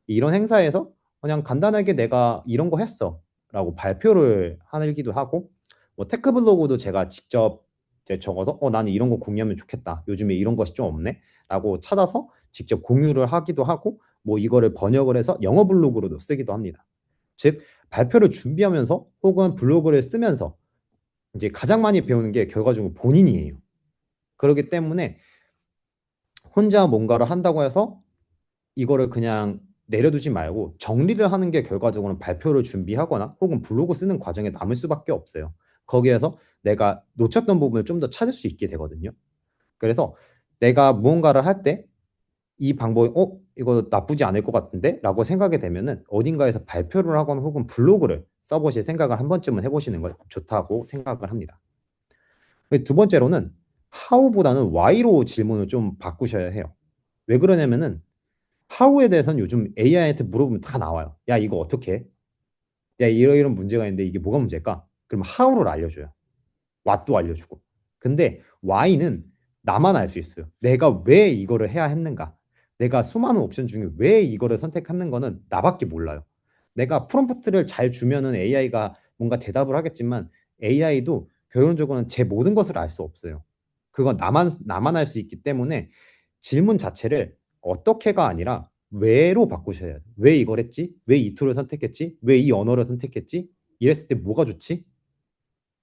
이런 행사에서 그냥 간단하게 내가 이런 거 했어 라고 발표를 하기도 하고, 뭐 테크 블로그도 제가 직접 이제 적어서 나는 이런 거 공유하면 좋겠다, 요즘에 이런 것이 좀 없네 라고 찾아서 직접 공유를 하기도 하고, 뭐 이거를 번역을 해서 영어 블로그로도 쓰기도 합니다. 즉, 발표를 준비하면서 혹은 블로그를 쓰면서 이제 가장 많이 배우는 게 결과적으로 본인이에요. 그렇기 때문에 혼자 뭔가를 한다고 해서 이거를 그냥 내려두지 말고 정리를 하는 게 결과적으로 발표를 준비하거나 혹은 블로그 쓰는 과정에 남을 수밖에 없어요. 거기에서 내가 놓쳤던 부분을 좀 더 찾을 수 있게 되거든요. 그래서 내가 무언가를 할 때 이 방법이 이거 나쁘지 않을 것 같은데? 라고 생각이 되면은 어딘가에서 발표를 하거나 혹은 블로그를 써보실 생각을 한 번쯤은 해보시는 걸 좋다고 생각을 합니다. 두 번째로는 how보다는 why로 질문을 좀 바꾸셔야 해요. 왜 그러냐면은 how에 대해서는 요즘 AI한테 물어보면 다 나와요. 야, 이거 어떻게 해? 야, 이런 문제가 있는데 이게 뭐가 문제일까? 그럼 how를 알려줘요. what도 알려주고. 근데 why는 나만 알 수 있어요. 내가 왜 이거를 해야 했는가? 내가 수많은 옵션 중에 왜 이거를 선택하는 거는 나밖에 몰라요. 내가 프롬프트를 잘 주면은 AI가 뭔가 대답을 하겠지만 AI도 결론적으로는 제 모든 것을 알 수 없어요. 그건 나만 알 수 있기 때문에 질문 자체를 어떻게가 아니라 왜로 바꾸셔야 돼요. 왜 이걸 했지? 왜 이 툴을 선택했지? 왜 이 언어를 선택했지? 이랬을 때 뭐가 좋지?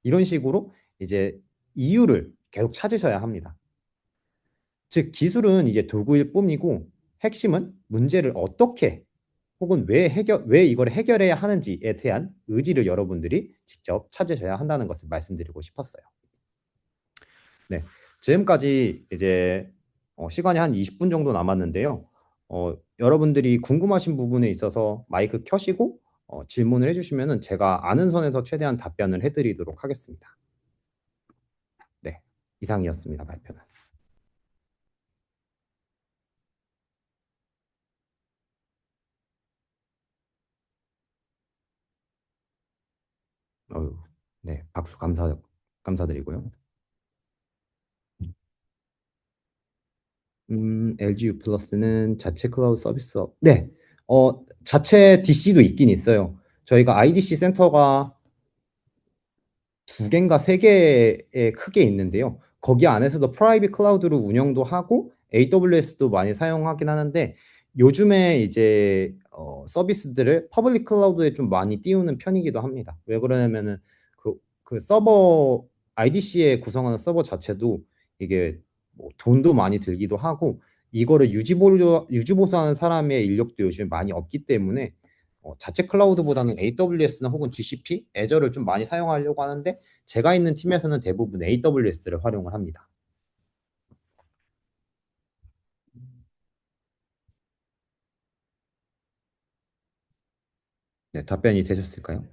이런 식으로 이제 이유를 계속 찾으셔야 합니다. 즉, 기술은 이제 도구일 뿐이고 핵심은 문제를 어떻게 혹은 왜 이걸 해결해야 하는지에 대한 의지를 여러분들이 직접 찾으셔야 한다는 것을 말씀드리고 싶었어요. 네, 지금까지 이제 시간이 한 20분 정도 남았는데요. 여러분들이 궁금하신 부분에 있어서 마이크 켜시고 질문을 해주시면은 제가 아는 선에서 최대한 답변을 해드리도록 하겠습니다. 네, 이상이었습니다, 발표는. 어휴, 네, 박수 감사드리고요. LG U 플러스는 자체 클라우드 서비스. 네, 자체 DC도 있긴 있어요. 저희가 IDC 센터가 두 개인가 세 개의 크게 있는데요. 거기 안에서도 프라이빗 클라우드로 운영도 하고 AWS도 많이 사용하긴 하는데, 요즘에 이제 서비스들을 퍼블릭 클라우드에 좀 많이 띄우는 편이기도 합니다. 왜 그러냐면은 그 서버 IDC에 구성하는 서버 자체도 이게 뭐 돈도 많이 들기도 하고, 이거를 유지보수하는 사람의 인력도 요즘 많이 없기 때문에 자체 클라우드보다는 AWS나 혹은 GCP, 애저를 좀 많이 사용하려고 하는데, 제가 있는 팀에서는 대부분 AWS를 활용을 합니다. 네, 답변이 되셨을까요?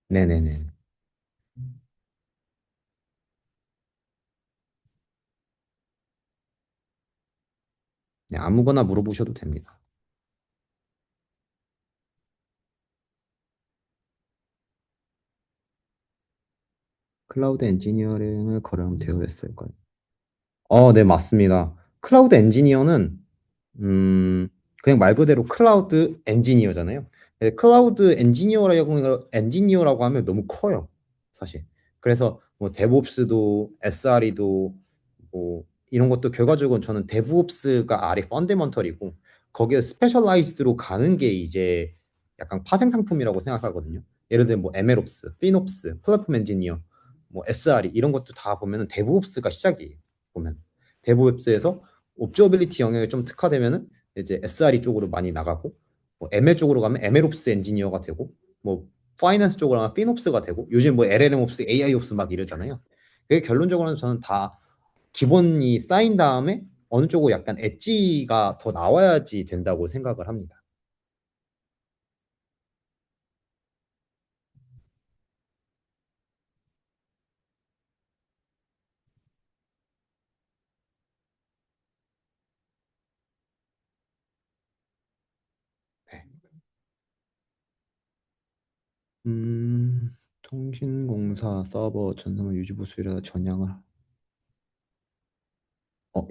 네네네. 아무거나 물어보셔도 됩니다. 클라우드 엔지니어링을 거래하면 되어 있을까요? 네, 맞습니다. 클라우드 엔지니어는 음, 그냥 말 그대로 클라우드 엔지니어잖아요. 클라우드 엔지니어라고 하면 너무 커요, 사실. 그래서 뭐 데브옵스도 SRE도 뭐 이런 것도 결과적으로 저는 데브옵스가 아래 펀더먼털이고 거기에 스페셜라이즈드로 가는 게 이제 약간 파생 상품이라고 생각하거든요. 예를 들면 뭐 MLOps, FinOps, 플랫폼 엔지니어, 뭐 SRE 이런 것도 다 보면은 데브옵스가 시작이에요. 보면 데브옵스에서 옵저빌리티 영역에 좀 특화되면은 이제 SRE 쪽으로 많이 나가고 뭐 ML 쪽으로 가면 MLOps 엔지니어가 되고 뭐 파이낸스 쪽으로 가면 FinOps가 되고 요즘 뭐 LLMOps, AIOps 막 이러잖아요. 그게 결론적으로는 저는 다 기본이 쌓인 다음에 어느 쪽으로 약간 엣지가 더 나와야지 된다고 생각을 합니다. 네. 통신공사 서버 전선을 유지보수일하다 전향을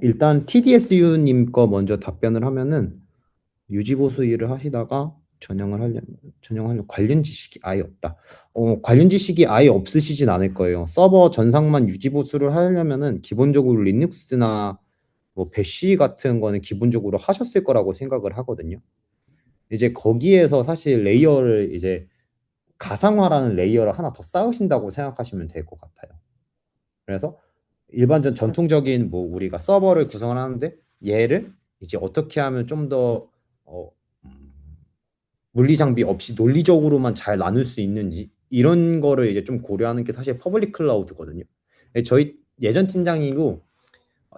일단 TDSU님 거 먼저 답변을 하면은 유지보수 일을 하시다가 전형하려면 관련 지식이 아예 없다. 관련 지식이 아예 없으시진 않을 거예요. 서버 전상만 유지보수를 하려면은 기본적으로 리눅스나 뭐 배시 같은 거는 기본적으로 하셨을 거라고 생각을 하거든요. 이제 거기에서 사실 레이어를 이제 가상화라는 레이어를 하나 더 쌓으신다고 생각하시면 될 것 같아요. 그래서 일반적 전통적인 뭐 우리가 서버를 구성을 하는데 얘를 이제 어떻게 하면 좀 더 어, 음, 물리 장비 없이 논리적으로만 잘 나눌 수 있는지 이런 거를 이제 좀 고려하는 게 사실 퍼블릭 클라우드거든요. 저희 예전 팀장이고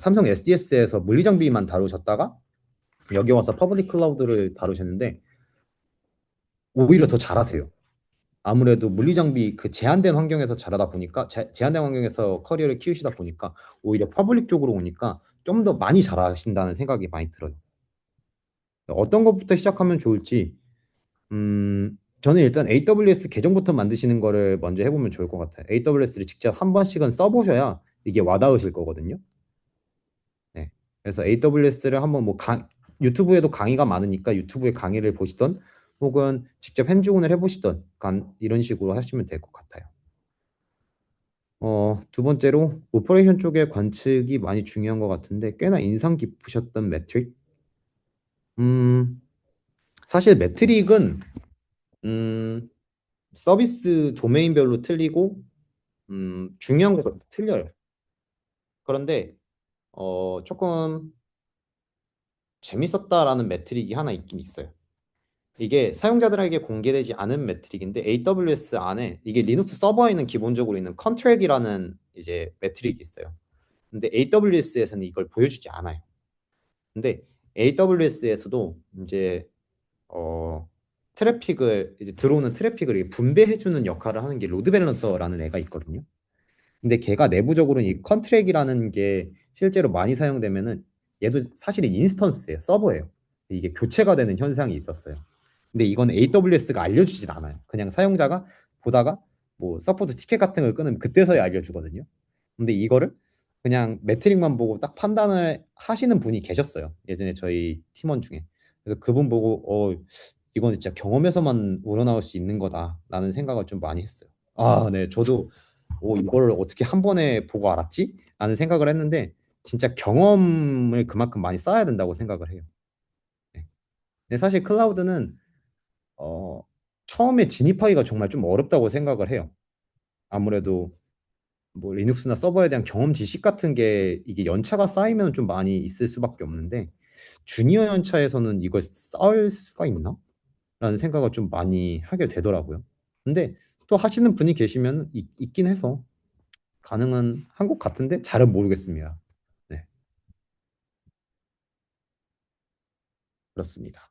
삼성 SDS에서 물리 장비만 다루셨다가 여기 와서 퍼블릭 클라우드를 다루셨는데 오히려 더 잘하세요. 아무래도 물리 장비 그 제한된 환경에서 자라다 보니까 제한된 환경에서 커리어를 키우시다 보니까 오히려 퍼블릭 쪽으로 오니까 좀 더 많이 잘하신다는 생각이 많이 들어요. 어떤 것부터 시작하면 좋을지 저는 일단 AWS 계정부터 만드시는 거를 먼저 해보면 좋을 것 같아요. AWS를 직접 한 번씩은 써보셔야 이게 와닿으실 거거든요. 네. 그래서 AWS를 한번 유튜브에도 강의가 많으니까 유튜브에 강의를 보시던 혹은 직접 핸즈온을 해보시던 이런 식으로 하시면 될 것 같아요. 두 번째로 오퍼레이션 쪽의 관측이 많이 중요한 것 같은데 꽤나 인상 깊으셨던 매트릭? 음, 사실 매트릭은 음, 서비스 도메인별로 틀리고 중요한 거 틀려요. 그런데 조금 재밌었다라는 매트릭이 하나 있긴 있어요. 이게 사용자들에게 공개되지 않은 매트릭인데 AWS 안에 이게 리눅스 서버에는 기본적으로 있는 컨트랙이라는 이제 매트릭이 있어요. 근데 AWS에서는 이걸 보여주지 않아요. 근데 AWS에서도 이제 어 트래픽을 이제 들어오는 트래픽을 이렇게 분배해주는 역할을 하는 게 로드 밸런서라는 애가 있거든요. 근데 걔가 내부적으로는 이 컨트랙이라는 게 실제로 많이 사용되면은 얘도 사실은 인스턴스예요. 서버예요. 이게 교체가 되는 현상이 있었어요. 근데 이건 AWS가 알려주진 않아요. 그냥 사용자가 보다가 뭐 서포트 티켓 같은 걸 끄면 그때서야 알려주거든요. 근데 이거를 그냥 매트릭만 보고 딱 판단을 하시는 분이 계셨어요. 예전에 저희 팀원 중에. 그래서 그분 보고 이건 진짜 경험에서만 우러나올 수 있는 거다라는 생각을 좀 많이 했어요. 네. 저도 이거를 어떻게 한 번에 보고 알았지? 라는 생각을 했는데 진짜 경험을 그만큼 많이 쌓아야 된다고 생각을 해요. 네. 근데 사실 클라우드는 어, 처음에 진입하기가 정말 좀 어렵다고 생각을 해요. 아무래도 뭐 리눅스나 서버에 대한 경험 지식 같은 게 이게 연차가 쌓이면 좀 많이 있을 수밖에 없는데 주니어 연차에서는 이걸 쌓을 수가 있나? 라는 생각을 좀 많이 하게 되더라고요. 근데 또 하시는 분이 계시면 있긴 해서 가능은 한 것 같은데 잘은 모르겠습니다. 네, 그렇습니다.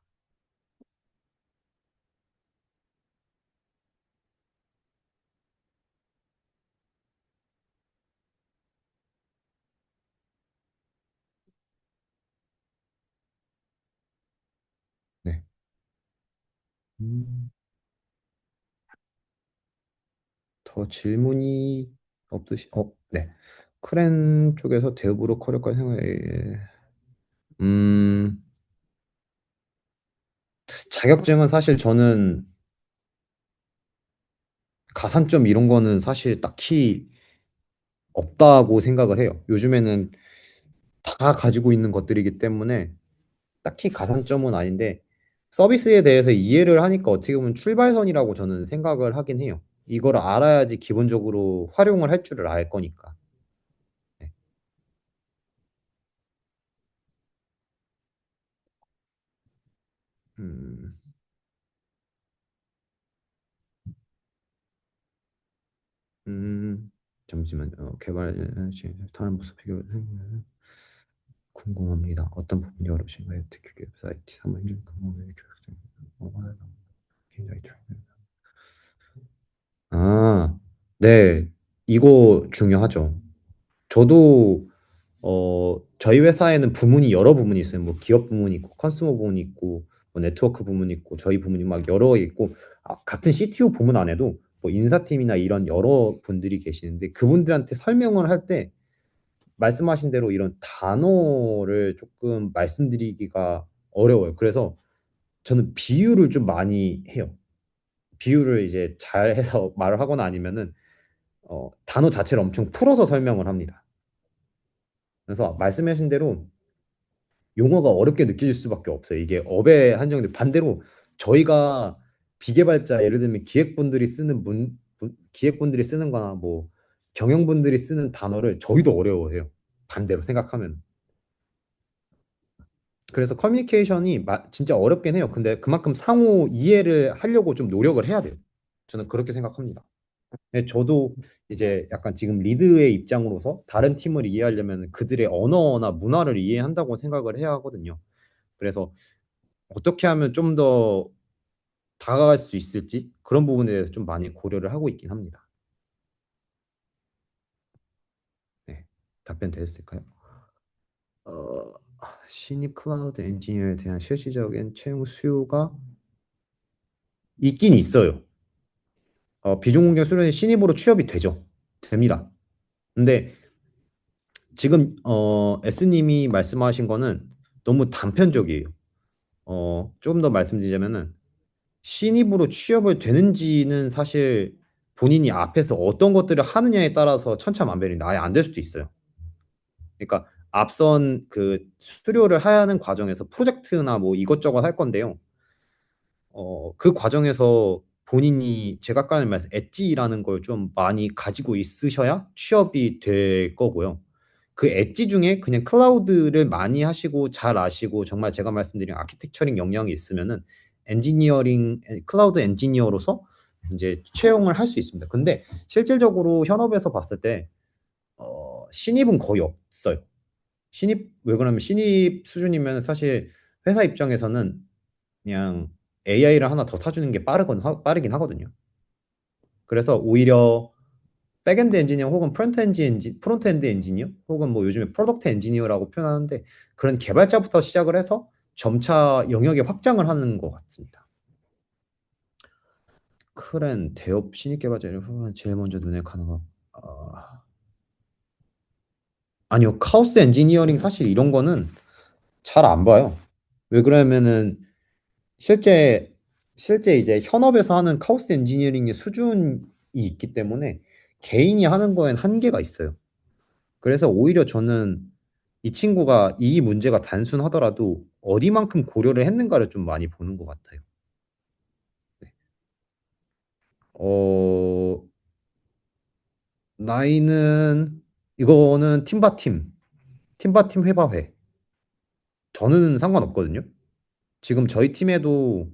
음, 더 질문이 없으시, 네. 크랜 쪽에서 대부로 커리어까지 생각해. 음, 자격증은 사실 저는 가산점 이런 거는 사실 딱히 없다고 생각을 해요. 요즘에는 다 가지고 있는 것들이기 때문에 딱히 가산점은 아닌데 서비스에 대해서 이해를 하니까 어떻게 보면 출발선이라고 저는 생각을 하긴 해요. 이걸 알아야지 기본적으로 활용을 할 줄을 알 거니까. 네. 음, 잠시만요. 개발, 다른 모습 비교 궁금합니다. 어떤 부분이 어려우신가요? 특히 웹사이트, 사무실, 근무의 교육생, 굉장히 네. 이거 중요하죠. 저도 저희 회사에는 부문이 여러 부문이 있어요. 뭐 기업 부문이 있고, 컨슈머 부문이 있고, 뭐 네트워크 부문이 있고, 저희 부문이 막 여러 개 있고, 같은 CTO 부문 안에도 뭐 인사팀이나 이런 여러 분들이 계시는데 그분들한테 설명을 할 때 말씀하신 대로 이런 단어를 조금 말씀드리기가 어려워요. 그래서 저는 비유를 좀 많이 해요. 비유를 이제 잘 해서 말을 하거나 아니면은 단어 자체를 엄청 풀어서 설명을 합니다. 그래서 말씀하신 대로 용어가 어렵게 느껴질 수밖에 없어요. 이게 업에 한정돼 반대로 저희가 비개발자 예를 들면 기획분들이 쓰는 기획분들이 쓰는 거나 뭐 경영분들이 쓰는 단어를 저희도 어려워해요. 반대로 생각하면. 그래서 커뮤니케이션이 진짜 어렵긴 해요. 근데 그만큼 상호 이해를 하려고 좀 노력을 해야 돼요. 저는 그렇게 생각합니다. 네, 저도 이제 약간 지금 리드의 입장으로서 다른 팀을 이해하려면 그들의 언어나 문화를 이해한다고 생각을 해야 하거든요. 그래서 어떻게 하면 좀 더 다가갈 수 있을지 그런 부분에 대해서 좀 많이 고려를 하고 있긴 합니다. 네, 답변 되셨을까요? 어, 신입 클라우드 엔지니어에 대한 실질적인 채용 수요가 있긴 있어요. 비전공정 수련이 신입으로 취업이 되죠. 됩니다. 근데 지금 S님이 말씀하신 거는 너무 단편적이에요. 조금 더 말씀드리자면은 신입으로 취업을 되는지는 사실 본인이 앞에서 어떤 것들을 하느냐에 따라서 천차만별인데 아예 안 될 수도 있어요. 그러니까 앞선 그 수료를 하는 과정에서 프로젝트나 뭐 이것저것 할 건데요. 그 과정에서 본인이 제가 아까 말씀 엣지라는 걸 좀 많이 가지고 있으셔야 취업이 될 거고요. 그 엣지 중에 그냥 클라우드를 많이 하시고 잘 아시고 정말 제가 말씀드린 아키텍처링 역량이 있으면은 클라우드 엔지니어로서 이제 채용을 할 수 있습니다. 근데 실질적으로 현업에서 봤을 때 신입은 거의 없어요. 왜 그러면 신입 수준이면 사실 회사 입장에서는 그냥 AI를 하나 더 사주는 게 빠르긴 하거든요. 그래서 오히려 백엔드 엔지니어 혹은 프론트엔드 엔지니어 혹은 뭐 요즘에 프로덕트 엔지니어라고 표현하는데 그런 개발자부터 시작을 해서 점차 영역의 확장을 하는 것 같습니다. 크랜 대업 신입 개발자를 후보는 제일 먼저 눈에 가는 거. 아니요, 카오스 엔지니어링 사실 이런 거는 잘 안 봐요. 왜 그러냐면은 실제 실제 이제 현업에서 하는 카오스 엔지니어링의 수준이 있기 때문에 개인이 하는 거엔 한계가 있어요. 그래서 오히려 저는 이 친구가 이 문제가 단순하더라도 어디만큼 고려를 했는가를 좀 많이 보는 것 같아요. 네. 어, 나이는 이거는 팀바팀 회바회. 저는 상관없거든요. 지금 저희 팀에도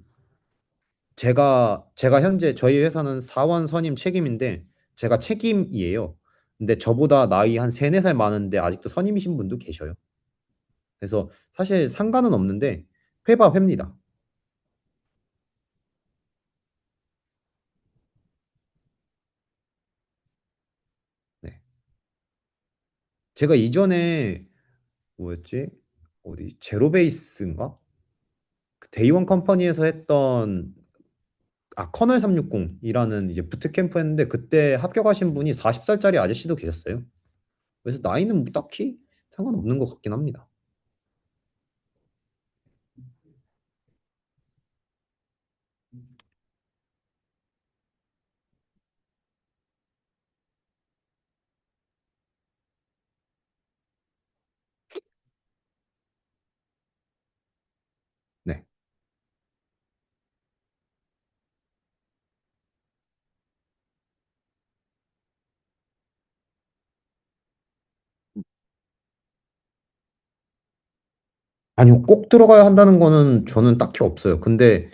제가 현재 저희 회사는 사원 선임 책임인데 제가 책임이에요. 근데 저보다 나이 한 3, 4살 많은데 아직도 선임이신 분도 계셔요. 그래서 사실 상관은 없는데 회바 회입니다. 네. 제가 이전에 뭐였지? 어디 제로베이스인가? 그 데이원 컴퍼니에서 했던 커널 360이라는 이제 부트캠프 했는데 그때 합격하신 분이 40살짜리 아저씨도 계셨어요. 그래서 나이는 뭐 딱히 상관없는 것 같긴 합니다. 네. 아니요, 꼭 들어가야 한다는 거는 저는 딱히 없어요. 근데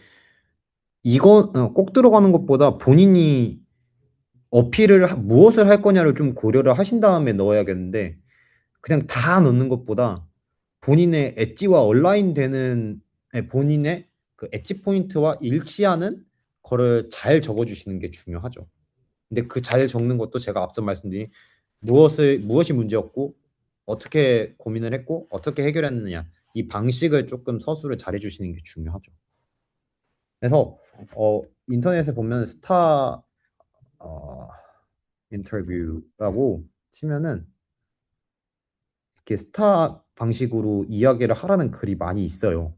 이거 꼭 들어가는 것보다 본인이 무엇을 할 거냐를 좀 고려를 하신 다음에 넣어야겠는데 그냥 다 넣는 것보다 본인의 엣지와 얼라인 되는 본인의 그 엣지 포인트와 일치하는 거를 잘 적어주시는 게 중요하죠. 근데 그 잘 적는 것도 제가 앞서 말씀드린 무엇이 문제였고 어떻게 고민을 했고 어떻게 해결했느냐 이 방식을 조금 서술을 잘 해주시는 게 중요하죠. 그래서 인터넷에 보면 스타 어, 인터뷰라고 치면은 이렇게 스타 방식으로 이야기를 하라는 글이 많이 있어요.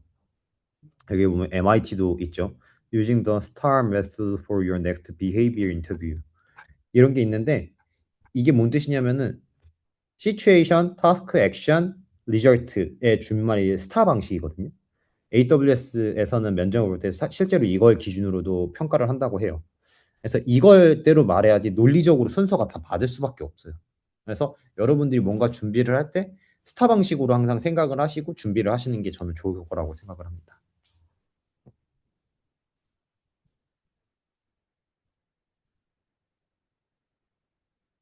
여기 보면 MIT도 있죠. Using the STAR method for your next behavior interview. 이런 게 있는데 이게 뭔 뜻이냐면은 situation, task, action, result의 준말이 스타 방식이거든요. AWS에서는 면접을 볼 때 실제로 이걸 기준으로도 평가를 한다고 해요. 그래서 이걸대로 말해야지 논리적으로 순서가 다 맞을 수밖에 없어요. 그래서 여러분들이 뭔가 준비를 할 때 스타 방식으로 항상 생각을 하시고 준비를 하시는 게 저는 좋을 거라고 생각을 합니다.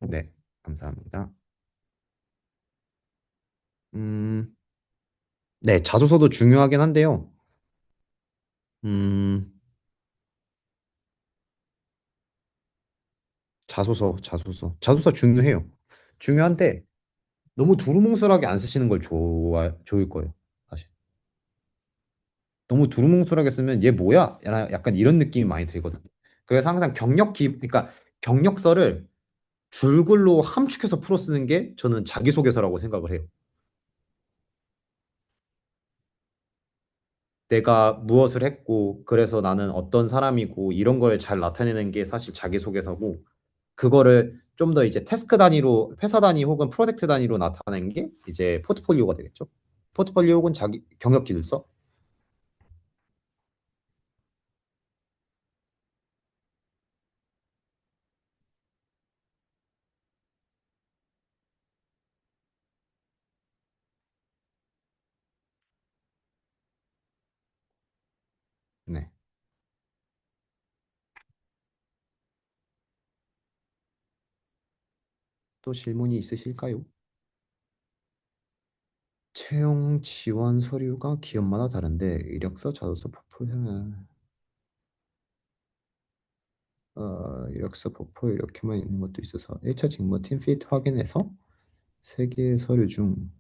네, 감사합니다. 음, 네, 자소서도 중요하긴 한데요. 음, 자소서 중요해요. 중요한데 너무 두루뭉술하게 안 쓰시는 걸 좋을 거예요. 사실. 너무 두루뭉술하게 쓰면 얘 뭐야? 약간 이런 느낌이 많이 들거든요. 그래서 항상 그러니까 경력서를 줄글로 함축해서 풀어 쓰는 게 저는 자기소개서라고 생각을 해요. 내가 무엇을 했고, 그래서 나는 어떤 사람이고, 이런 걸 잘 나타내는 게 사실 자기소개서고, 그거를 좀 더 이제 태스크 단위로, 회사 단위 혹은 프로젝트 단위로 나타낸 게 이제 포트폴리오가 되겠죠. 포트폴리오 혹은 자기 경력 기술서. 네. 또 질문이 있으실까요? 채용 지원 서류가 기업마다 다른데 이력서, 자소서, 포폴, 이력서, 포폴 이렇게만 있는 것도 있어서 1차 직무 팀피트 확인해서 세 개의 서류 중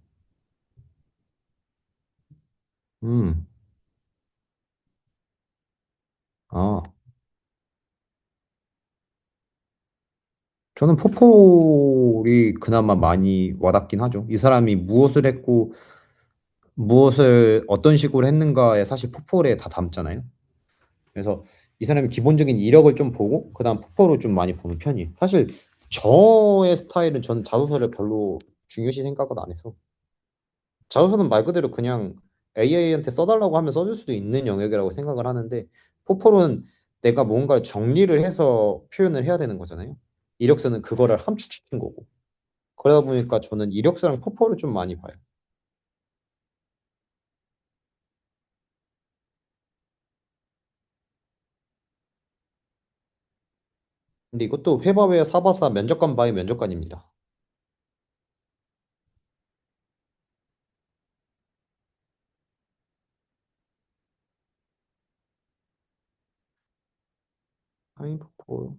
음, 아, 저는 포폴이 그나마 많이 와닿긴 하죠. 이 사람이 무엇을 했고 무엇을 어떤 식으로 했는가에 사실 포폴에 다 담잖아요. 그래서 이 사람의 기본적인 이력을 좀 보고 그다음 포폴을 좀 많이 보는 편이에요. 사실 저의 스타일은 저는 자소서를 별로 중요시 생각은 안 해서 자소서는 말 그대로 그냥 AI한테 써달라고 하면 써줄 수도 있는 영역이라고 생각을 하는데 포폴은 내가 뭔가를 정리를 해서 표현을 해야 되는 거잖아요. 이력서는 그거를 함축시킨 거고. 그러다 보니까 저는 이력서랑 포폴을 좀 많이 봐요. 근데 이것도 회바웨어 사바사 면접관 바이 면접관입니다. 하이 포폴.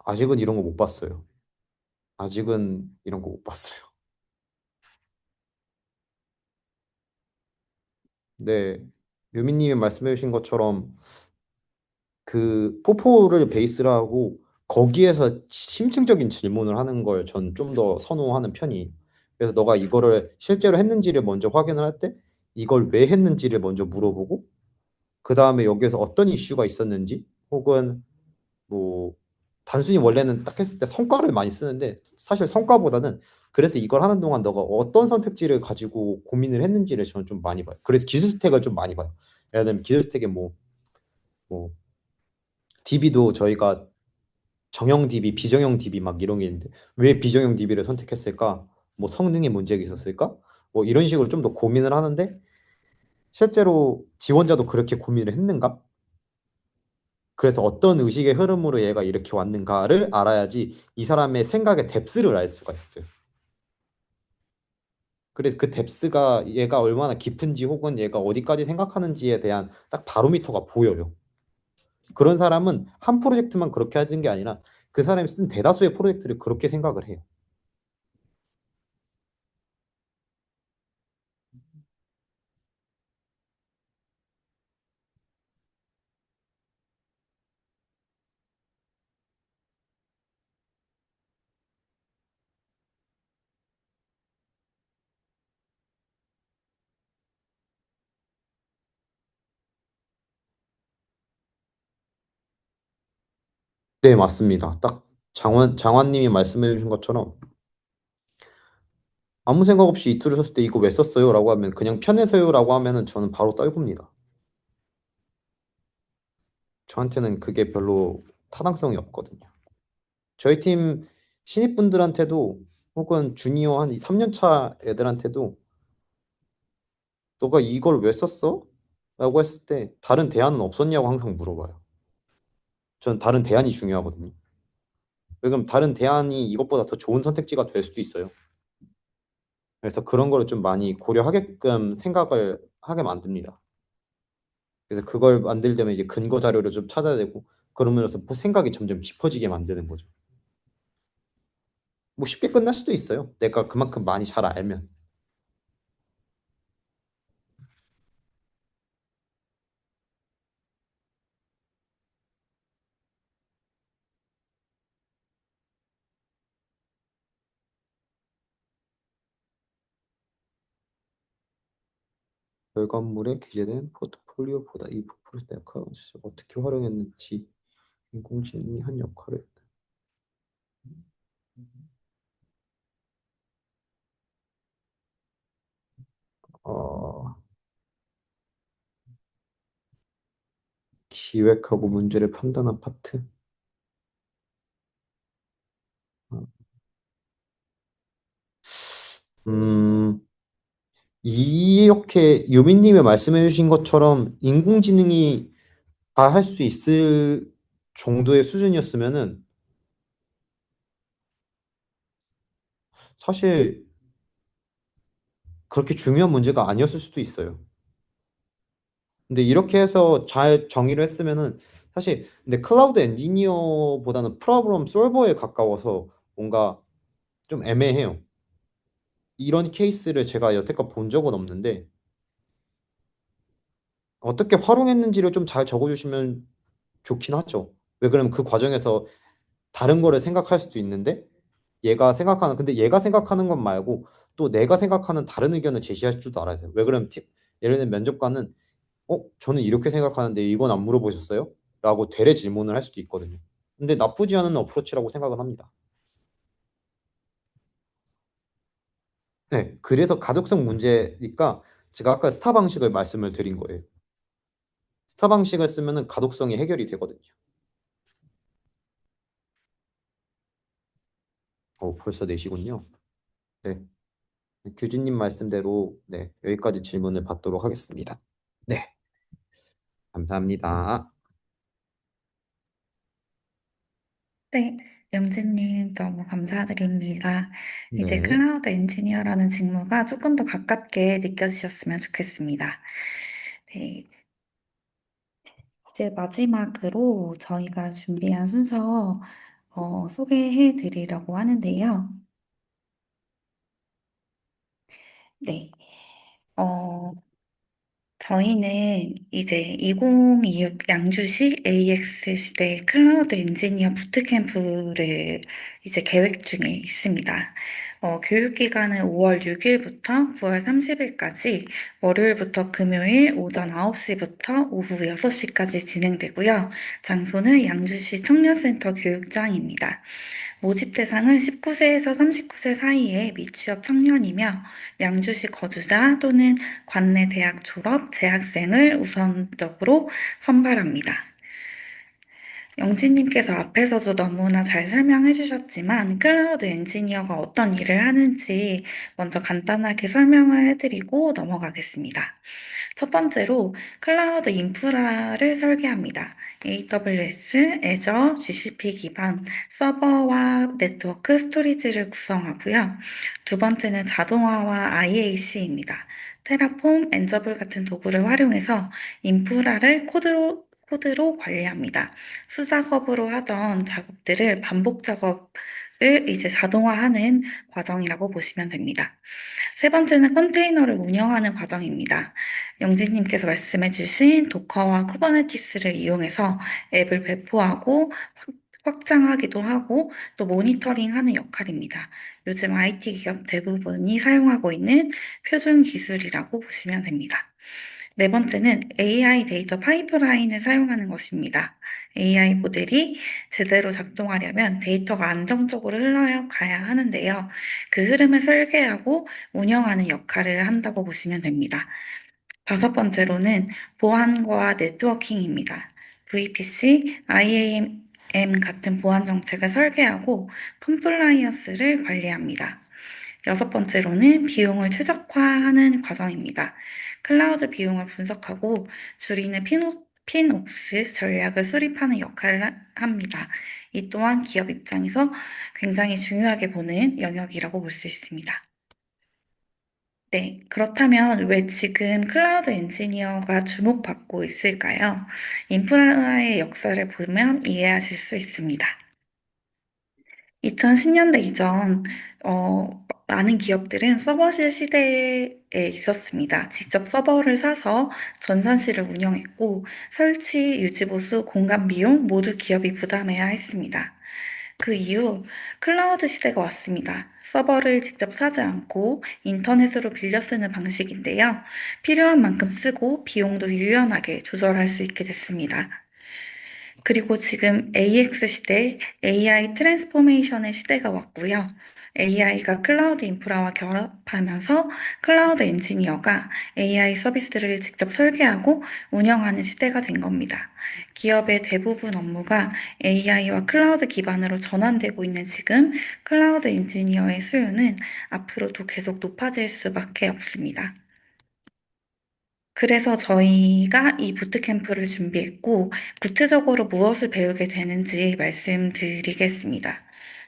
아직은 이런 거 못 봤어요. 아직은 이런 거 못 봤어요. 네. 유민님이 말씀해 주신 것처럼 그 포포를 베이스로 하고 거기에서 심층적인 질문을 하는 걸 전 좀 더 선호하는 편이. 그래서 너가 이거를 실제로 했는지를 먼저 확인을 할 때 이걸 왜 했는지를 먼저 물어보고 그 다음에 여기에서 어떤 이슈가 있었는지 혹은 뭐 단순히 원래는 딱 했을 때 성과를 많이 쓰는데 사실 성과보다는 그래서 이걸 하는 동안 너가 어떤 선택지를 가지고 고민을 했는지를 저는 좀 많이 봐요. 그래서 기술 스택을 좀 많이 봐요. 예를 들면 기술 스택에 뭐 DB도 저희가 정형 DB, 비정형 DB 막 이런 게 있는데 왜 비정형 DB를 선택했을까? 뭐 성능에 문제가 있었을까? 뭐 이런 식으로 좀 더 고민을 하는데 실제로 지원자도 그렇게 고민을 했는가? 그래서 어떤 의식의 흐름으로 얘가 이렇게 왔는가를 알아야지 이 사람의 생각의 뎁스를 알 수가 있어요. 그래서 그 뎁스가 얘가 얼마나 깊은지 혹은 얘가 어디까지 생각하는지에 대한 딱 바로미터가 보여요. 그런 사람은 한 프로젝트만 그렇게 하는 게 아니라 그 사람이 쓴 대다수의 프로젝트를 그렇게 생각을 해요. 네, 맞습니다. 딱 장관님이 말씀해 주신 것처럼 아무 생각 없이 이 툴을 썼을 때 이거 왜 썼어요? 라고 하면 그냥 편해서요? 라고 하면은 저는 바로 떨굽니다. 저한테는 그게 별로 타당성이 없거든요. 저희 팀 신입분들한테도 혹은 주니어 한 3년 차 애들한테도 너가 이걸 왜 썼어? 라고 했을 때 다른 대안은 없었냐고 항상 물어봐요. 전 다른 대안이 중요하거든요. 왜냐면 다른 대안이 이것보다 더 좋은 선택지가 될 수도 있어요. 그래서 그런 거를 좀 많이 고려하게끔 생각을 하게 만듭니다. 그래서 그걸 만들려면 이제 근거 자료를 좀 찾아야 되고 그러면서 생각이 점점 깊어지게 만드는 거죠. 뭐 쉽게 끝날 수도 있어요. 내가 그만큼 많이 잘 알면. 결과물에 기재된 포트폴리오보다 이 포트폴리오 역할을 어떻게 활용했는지 인공지능이 한 역할을 어, 기획하고 문제를 판단한 파트. 어, 음, 이렇게 유민님이 말씀해 주신 것처럼 인공지능이 다 할 수 있을 정도의 수준이었으면은 사실 그렇게 중요한 문제가 아니었을 수도 있어요. 근데 이렇게 해서 잘 정의를 했으면은 사실 근데 클라우드 엔지니어보다는 프로블럼 솔버에 가까워서 뭔가 좀 애매해요. 이런 케이스를 제가 여태껏 본 적은 없는데 어떻게 활용했는지를 좀 잘 적어주시면 좋긴 하죠. 왜 그러면 그 과정에서 다른 거를 생각할 수도 있는데 근데 얘가 생각하는 것 말고 또 내가 생각하는 다른 의견을 제시할 줄도 알아야 돼요. 왜 그러면 예를 들면 면접관은 저는 이렇게 생각하는데 이건 안 물어보셨어요? 라고 되레 질문을 할 수도 있거든요. 근데 나쁘지 않은 어프로치라고 생각은 합니다. 네, 그래서 가독성 문제니까 제가 아까 스타 방식을 말씀을 드린 거예요. 스타 방식을 쓰면은 가독성이 해결이 되거든요. 벌써 4시군요. 네, 규진님 말씀대로 네, 여기까지 질문을 받도록 하겠습니다. 네, 감사합니다. 네, 영진님 너무 감사드립니다. 이제 네, 클라우드 엔지니어라는 직무가 조금 더 가깝게 느껴지셨으면 좋겠습니다. 네, 이제 마지막으로 저희가 준비한 순서 소개해 드리려고 하는데요. 네, 어, 저희는 이제 2026 양주시 AX 시대 클라우드 엔지니어 부트캠프를 이제 계획 중에 있습니다. 교육 기간은 5월 6일부터 9월 30일까지 월요일부터 금요일 오전 9시부터 오후 6시까지 진행되고요. 장소는 양주시 청년센터 교육장입니다. 모집 대상은 19세에서 39세 사이의 미취업 청년이며 양주시 거주자 또는 관내 대학 졸업 재학생을 우선적으로 선발합니다. 영진님께서 앞에서도 너무나 잘 설명해 주셨지만 클라우드 엔지니어가 어떤 일을 하는지 먼저 간단하게 설명을 해드리고 넘어가겠습니다. 첫 번째로 클라우드 인프라를 설계합니다. AWS, Azure, GCP 기반 서버와 네트워크 스토리지를 구성하고요. 두 번째는 자동화와 IAC입니다. 테라폼, 엔저블 같은 도구를 활용해서 인프라를 코드로 관리합니다. 수작업으로 하던 작업들을 반복 작업을 이제 자동화하는 과정이라고 보시면 됩니다. 세 번째는 컨테이너를 운영하는 과정입니다. 영진님께서 말씀해주신 도커와 쿠버네티스를 이용해서 앱을 배포하고 확장하기도 하고 또 모니터링하는 역할입니다. 요즘 IT 기업 대부분이 사용하고 있는 표준 기술이라고 보시면 됩니다. 네 번째는 AI 데이터 파이프라인을 사용하는 것입니다. AI 모델이 제대로 작동하려면 데이터가 안정적으로 흘러가야 하는데요. 그 흐름을 설계하고 운영하는 역할을 한다고 보시면 됩니다. 다섯 번째로는 보안과 네트워킹입니다. VPC, IAM 같은 보안 정책을 설계하고 컴플라이언스를 관리합니다. 여섯 번째로는 비용을 최적화하는 과정입니다. 클라우드 비용을 분석하고 줄이는 핀옵스 전략을 수립하는 역할을 합니다. 이 또한 기업 입장에서 굉장히 중요하게 보는 영역이라고 볼 수 있습니다. 네, 그렇다면 왜 지금 클라우드 엔지니어가 주목받고 있을까요? 인프라의 역사를 보면 이해하실 수 있습니다. 2010년대 이전, 많은 기업들은 서버실 시대에 있었습니다. 직접 서버를 사서 전산실을 운영했고, 설치, 유지 보수, 공간 비용 모두 기업이 부담해야 했습니다. 그 이후 클라우드 시대가 왔습니다. 서버를 직접 사지 않고 인터넷으로 빌려 쓰는 방식인데요. 필요한 만큼 쓰고 비용도 유연하게 조절할 수 있게 됐습니다. 그리고 지금 AX 시대, AI 트랜스포메이션의 시대가 왔고요. AI가 클라우드 인프라와 결합하면서 클라우드 엔지니어가 AI 서비스를 직접 설계하고 운영하는 시대가 된 겁니다. 기업의 대부분 업무가 AI와 클라우드 기반으로 전환되고 있는 지금 클라우드 엔지니어의 수요는 앞으로도 계속 높아질 수밖에 없습니다. 그래서 저희가 이 부트캠프를 준비했고, 구체적으로 무엇을 배우게 되는지 말씀드리겠습니다.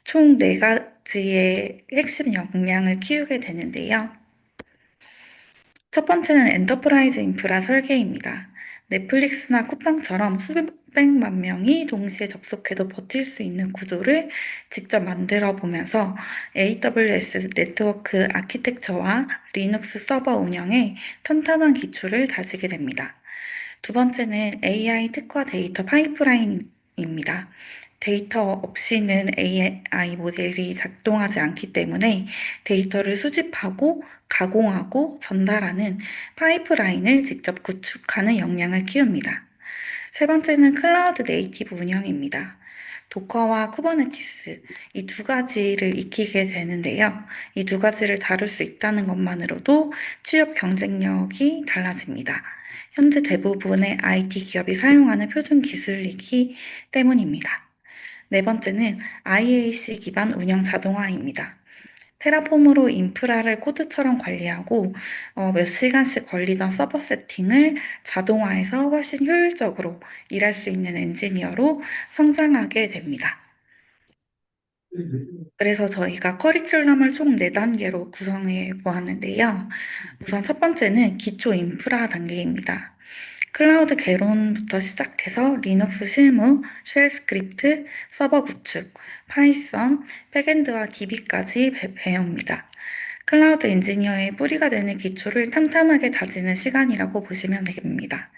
총 네가지의 핵심 역량을 키우게 되는데요. 첫 번째는 엔터프라이즈 인프라 설계입니다. 넷플릭스나 쿠팡처럼 수백만 명이 동시에 접속해도 버틸 수 있는 구조를 직접 만들어 보면서 AWS 네트워크 아키텍처와 리눅스 서버 운영에 탄탄한 기초를 다지게 됩니다. 두 번째는 AI 특화 데이터 파이프라인입니다. 데이터 없이는 AI 모델이 작동하지 않기 때문에 데이터를 수집하고 가공하고 전달하는 파이프라인을 직접 구축하는 역량을 키웁니다. 세 번째는 클라우드 네이티브 운영입니다. 도커와 쿠버네티스, 이 두 가지를 익히게 되는데요. 이 두 가지를 다룰 수 있다는 것만으로도 취업 경쟁력이 달라집니다. 현재 대부분의 IT 기업이 사용하는 표준 기술이기 때문입니다. 네 번째는 IAC 기반 운영 자동화입니다. 테라폼으로 인프라를 코드처럼 관리하고 몇 시간씩 걸리던 서버 세팅을 자동화해서 훨씬 효율적으로 일할 수 있는 엔지니어로 성장하게 됩니다. 그래서 저희가 커리큘럼을 총 4단계로 구성해 보았는데요. 우선 첫 번째는 기초 인프라 단계입니다. 클라우드 개론부터 시작해서 리눅스 실무, 쉘 스크립트, 서버 구축, 파이썬, 백엔드와 DB까지 배웁니다. 클라우드 엔지니어의 뿌리가 되는 기초를 탄탄하게 다지는 시간이라고 보시면 됩니다.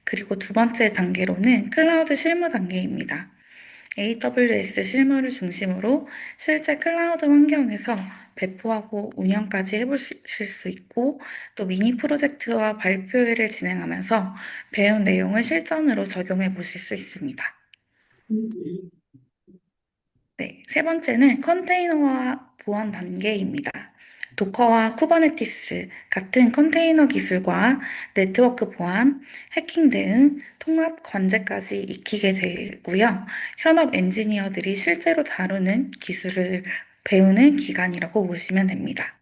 그리고 두 번째 단계로는 클라우드 실무 단계입니다. AWS 실무를 중심으로 실제 클라우드 환경에서 배포하고 운영까지 해보실 수 있고 또 미니 프로젝트와 발표회를 진행하면서 배운 내용을 실전으로 적용해 보실 수 있습니다. 네, 세 번째는 컨테이너화 보안 단계입니다. 도커와 쿠버네티스 같은 컨테이너 기술과 네트워크 보안, 해킹 대응, 통합 관제까지 익히게 되고요. 현업 엔지니어들이 실제로 다루는 기술을 배우는 기간이라고 보시면 됩니다.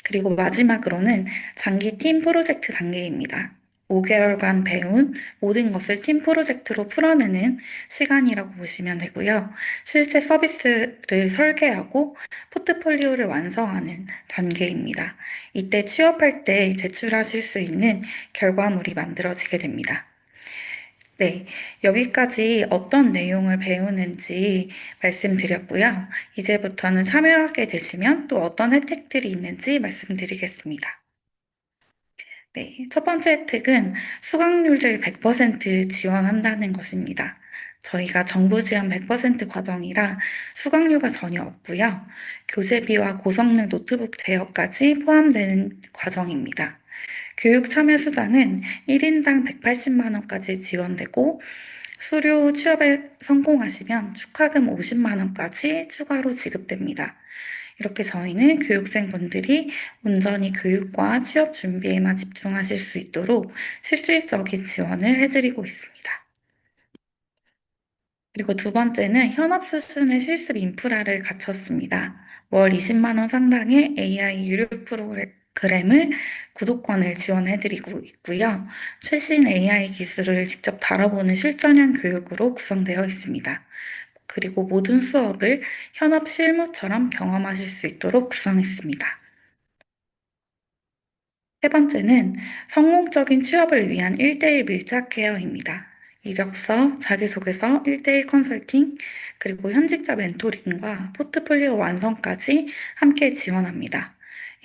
그리고 마지막으로는 장기 팀 프로젝트 단계입니다. 5개월간 배운 모든 것을 팀 프로젝트로 풀어내는 시간이라고 보시면 되고요. 실제 서비스를 설계하고 포트폴리오를 완성하는 단계입니다. 이때 취업할 때 제출하실 수 있는 결과물이 만들어지게 됩니다. 네, 여기까지 어떤 내용을 배우는지 말씀드렸고요. 이제부터는 참여하게 되시면 또 어떤 혜택들이 있는지 말씀드리겠습니다. 네, 첫 번째 혜택은 수강료를 100% 지원한다는 것입니다. 저희가 정부 지원 100% 과정이라 수강료가 전혀 없고요. 교재비와 고성능 노트북 대여까지 포함되는 과정입니다. 교육 참여 수당은 1인당 180만 원까지 지원되고 수료 취업에 성공하시면 축하금 50만 원까지 추가로 지급됩니다. 이렇게 저희는 교육생분들이 온전히 교육과 취업 준비에만 집중하실 수 있도록 실질적인 지원을 해드리고 있습니다. 그리고 두 번째는 현업 수준의 실습 인프라를 갖췄습니다. 월 20만 원 상당의 AI 유료 프로그램을 구독권을 지원해드리고 있고요. 최신 AI 기술을 직접 다뤄보는 실전형 교육으로 구성되어 있습니다. 그리고 모든 수업을 현업 실무처럼 경험하실 수 있도록 구성했습니다. 세 번째는 성공적인 취업을 위한 1대1 밀착 케어입니다. 이력서, 자기소개서, 1대1 컨설팅, 그리고 현직자 멘토링과 포트폴리오 완성까지 함께 지원합니다.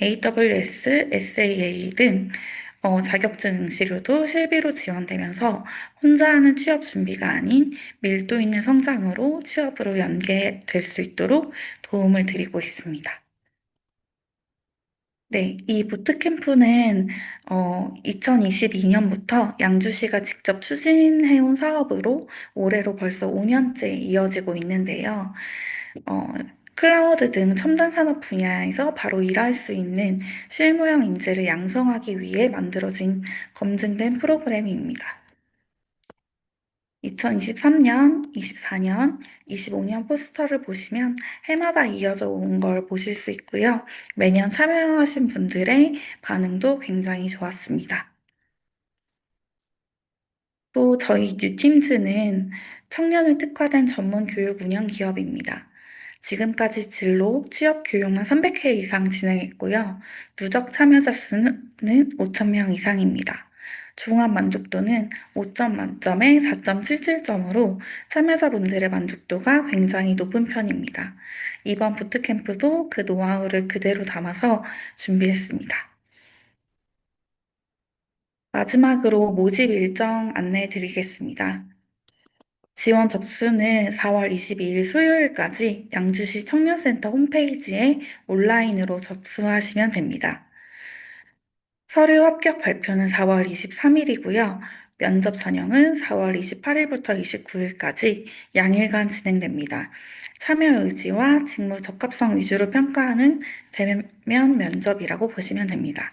AWS, SAA 등 자격증 응시료도 실비로 지원되면서 혼자 하는 취업 준비가 아닌 밀도 있는 성장으로 취업으로 연계될 수 있도록 도움을 드리고 있습니다. 네, 이 부트캠프는 2022년부터 양주시가 직접 추진해온 사업으로 올해로 벌써 5년째 이어지고 있는데요. 어, 클라우드 등 첨단 산업 분야에서 바로 일할 수 있는 실무형 인재를 양성하기 위해 만들어진 검증된 프로그램입니다. 2023년, 24년, 25년 포스터를 보시면 해마다 이어져 온 걸 보실 수 있고요. 매년 참여하신 분들의 반응도 굉장히 좋았습니다. 또 저희 뉴팀즈는 청년을 특화된 전문 교육 운영 기업입니다. 지금까지 진로, 취업 교육만 300회 이상 진행했고요. 누적 참여자 수는 5천 명 이상입니다. 종합 만족도는 5점 만점에 4.77점으로 참여자분들의 만족도가 굉장히 높은 편입니다. 이번 부트캠프도 그 노하우를 그대로 담아서 준비했습니다. 마지막으로 모집 일정 안내해 드리겠습니다. 지원 접수는 4월 22일 수요일까지 양주시 청년센터 홈페이지에 온라인으로 접수하시면 됩니다. 서류 합격 발표는 4월 23일이고요. 면접 전형은 4월 28일부터 29일까지 양일간 진행됩니다. 참여 의지와 직무 적합성 위주로 평가하는 대면 면접이라고 보시면 됩니다.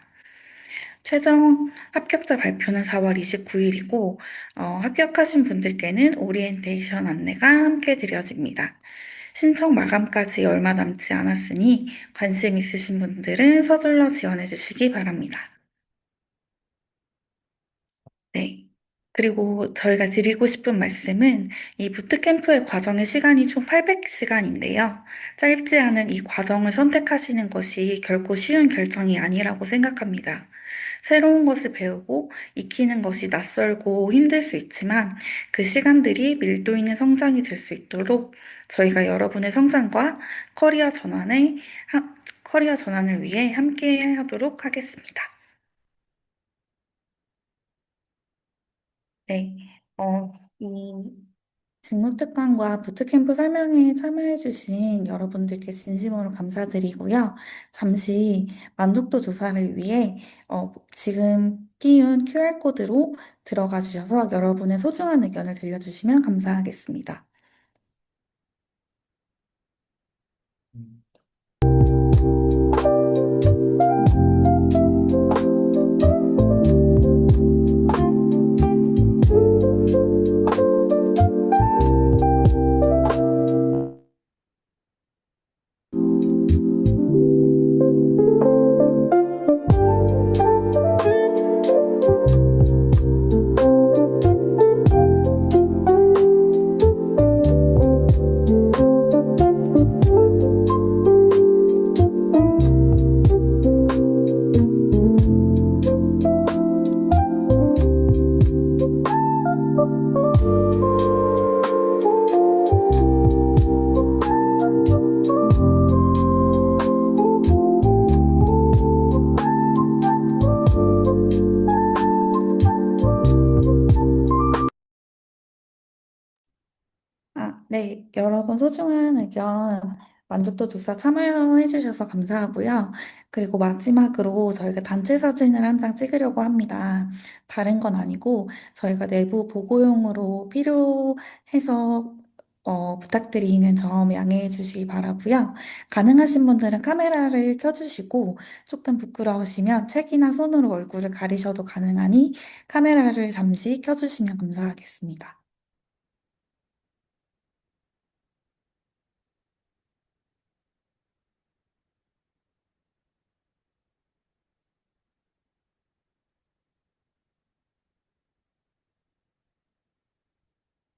최종 합격자 발표는 4월 29일이고, 합격하신 분들께는 오리엔테이션 안내가 함께 드려집니다. 신청 마감까지 얼마 남지 않았으니 관심 있으신 분들은 서둘러 지원해 주시기 바랍니다. 네. 그리고 저희가 드리고 싶은 말씀은 이 부트캠프의 과정의 시간이 총 800시간인데요. 짧지 않은 이 과정을 선택하시는 것이 결코 쉬운 결정이 아니라고 생각합니다. 새로운 것을 배우고 익히는 것이 낯설고 힘들 수 있지만 그 시간들이 밀도 있는 성장이 될 수 있도록 저희가 여러분의 성장과 커리어 전환에 커리어 전환을 위해 함께 하도록 하겠습니다. 네, 이 직무특강과 부트캠프 설명회에 참여해주신 여러분들께 진심으로 감사드리고요. 잠시 만족도 조사를 위해 지금 띄운 QR코드로 들어가 주셔서 여러분의 소중한 의견을 들려주시면 감사하겠습니다. 네, 여러분 소중한 의견 만족도 조사 참여해 주셔서 감사하고요. 그리고 마지막으로 저희가 단체 사진을 한 장 찍으려고 합니다. 다른 건 아니고 저희가 내부 보고용으로 필요해서 부탁드리는 점 양해해 주시기 바라고요. 가능하신 분들은 카메라를 켜주시고 조금 부끄러우시면 책이나 손으로 얼굴을 가리셔도 가능하니 카메라를 잠시 켜주시면 감사하겠습니다.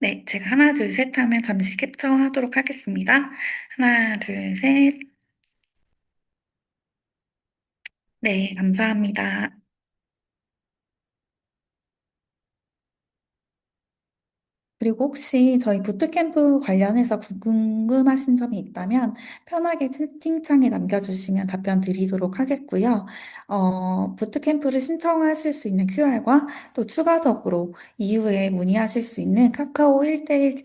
네, 제가 하나, 둘, 셋 하면 잠시 캡처하도록 하겠습니다. 하나, 둘, 셋. 네, 감사합니다. 그리고 혹시 저희 부트캠프 관련해서 궁금하신 점이 있다면 편하게 채팅창에 남겨주시면 답변 드리도록 하겠고요. 부트캠프를 신청하실 수 있는 QR과 또 추가적으로 이후에 문의하실 수 있는 카카오 1대1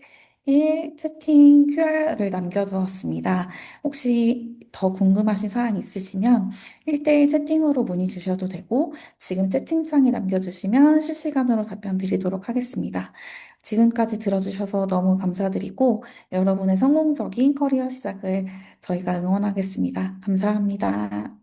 채팅 QR을 남겨두었습니다. 혹시 더 궁금하신 사항 있으시면 1대1 채팅으로 문의 주셔도 되고 지금 채팅창에 남겨주시면 실시간으로 답변 드리도록 하겠습니다. 지금까지 들어주셔서 너무 감사드리고 여러분의 성공적인 커리어 시작을 저희가 응원하겠습니다. 감사합니다.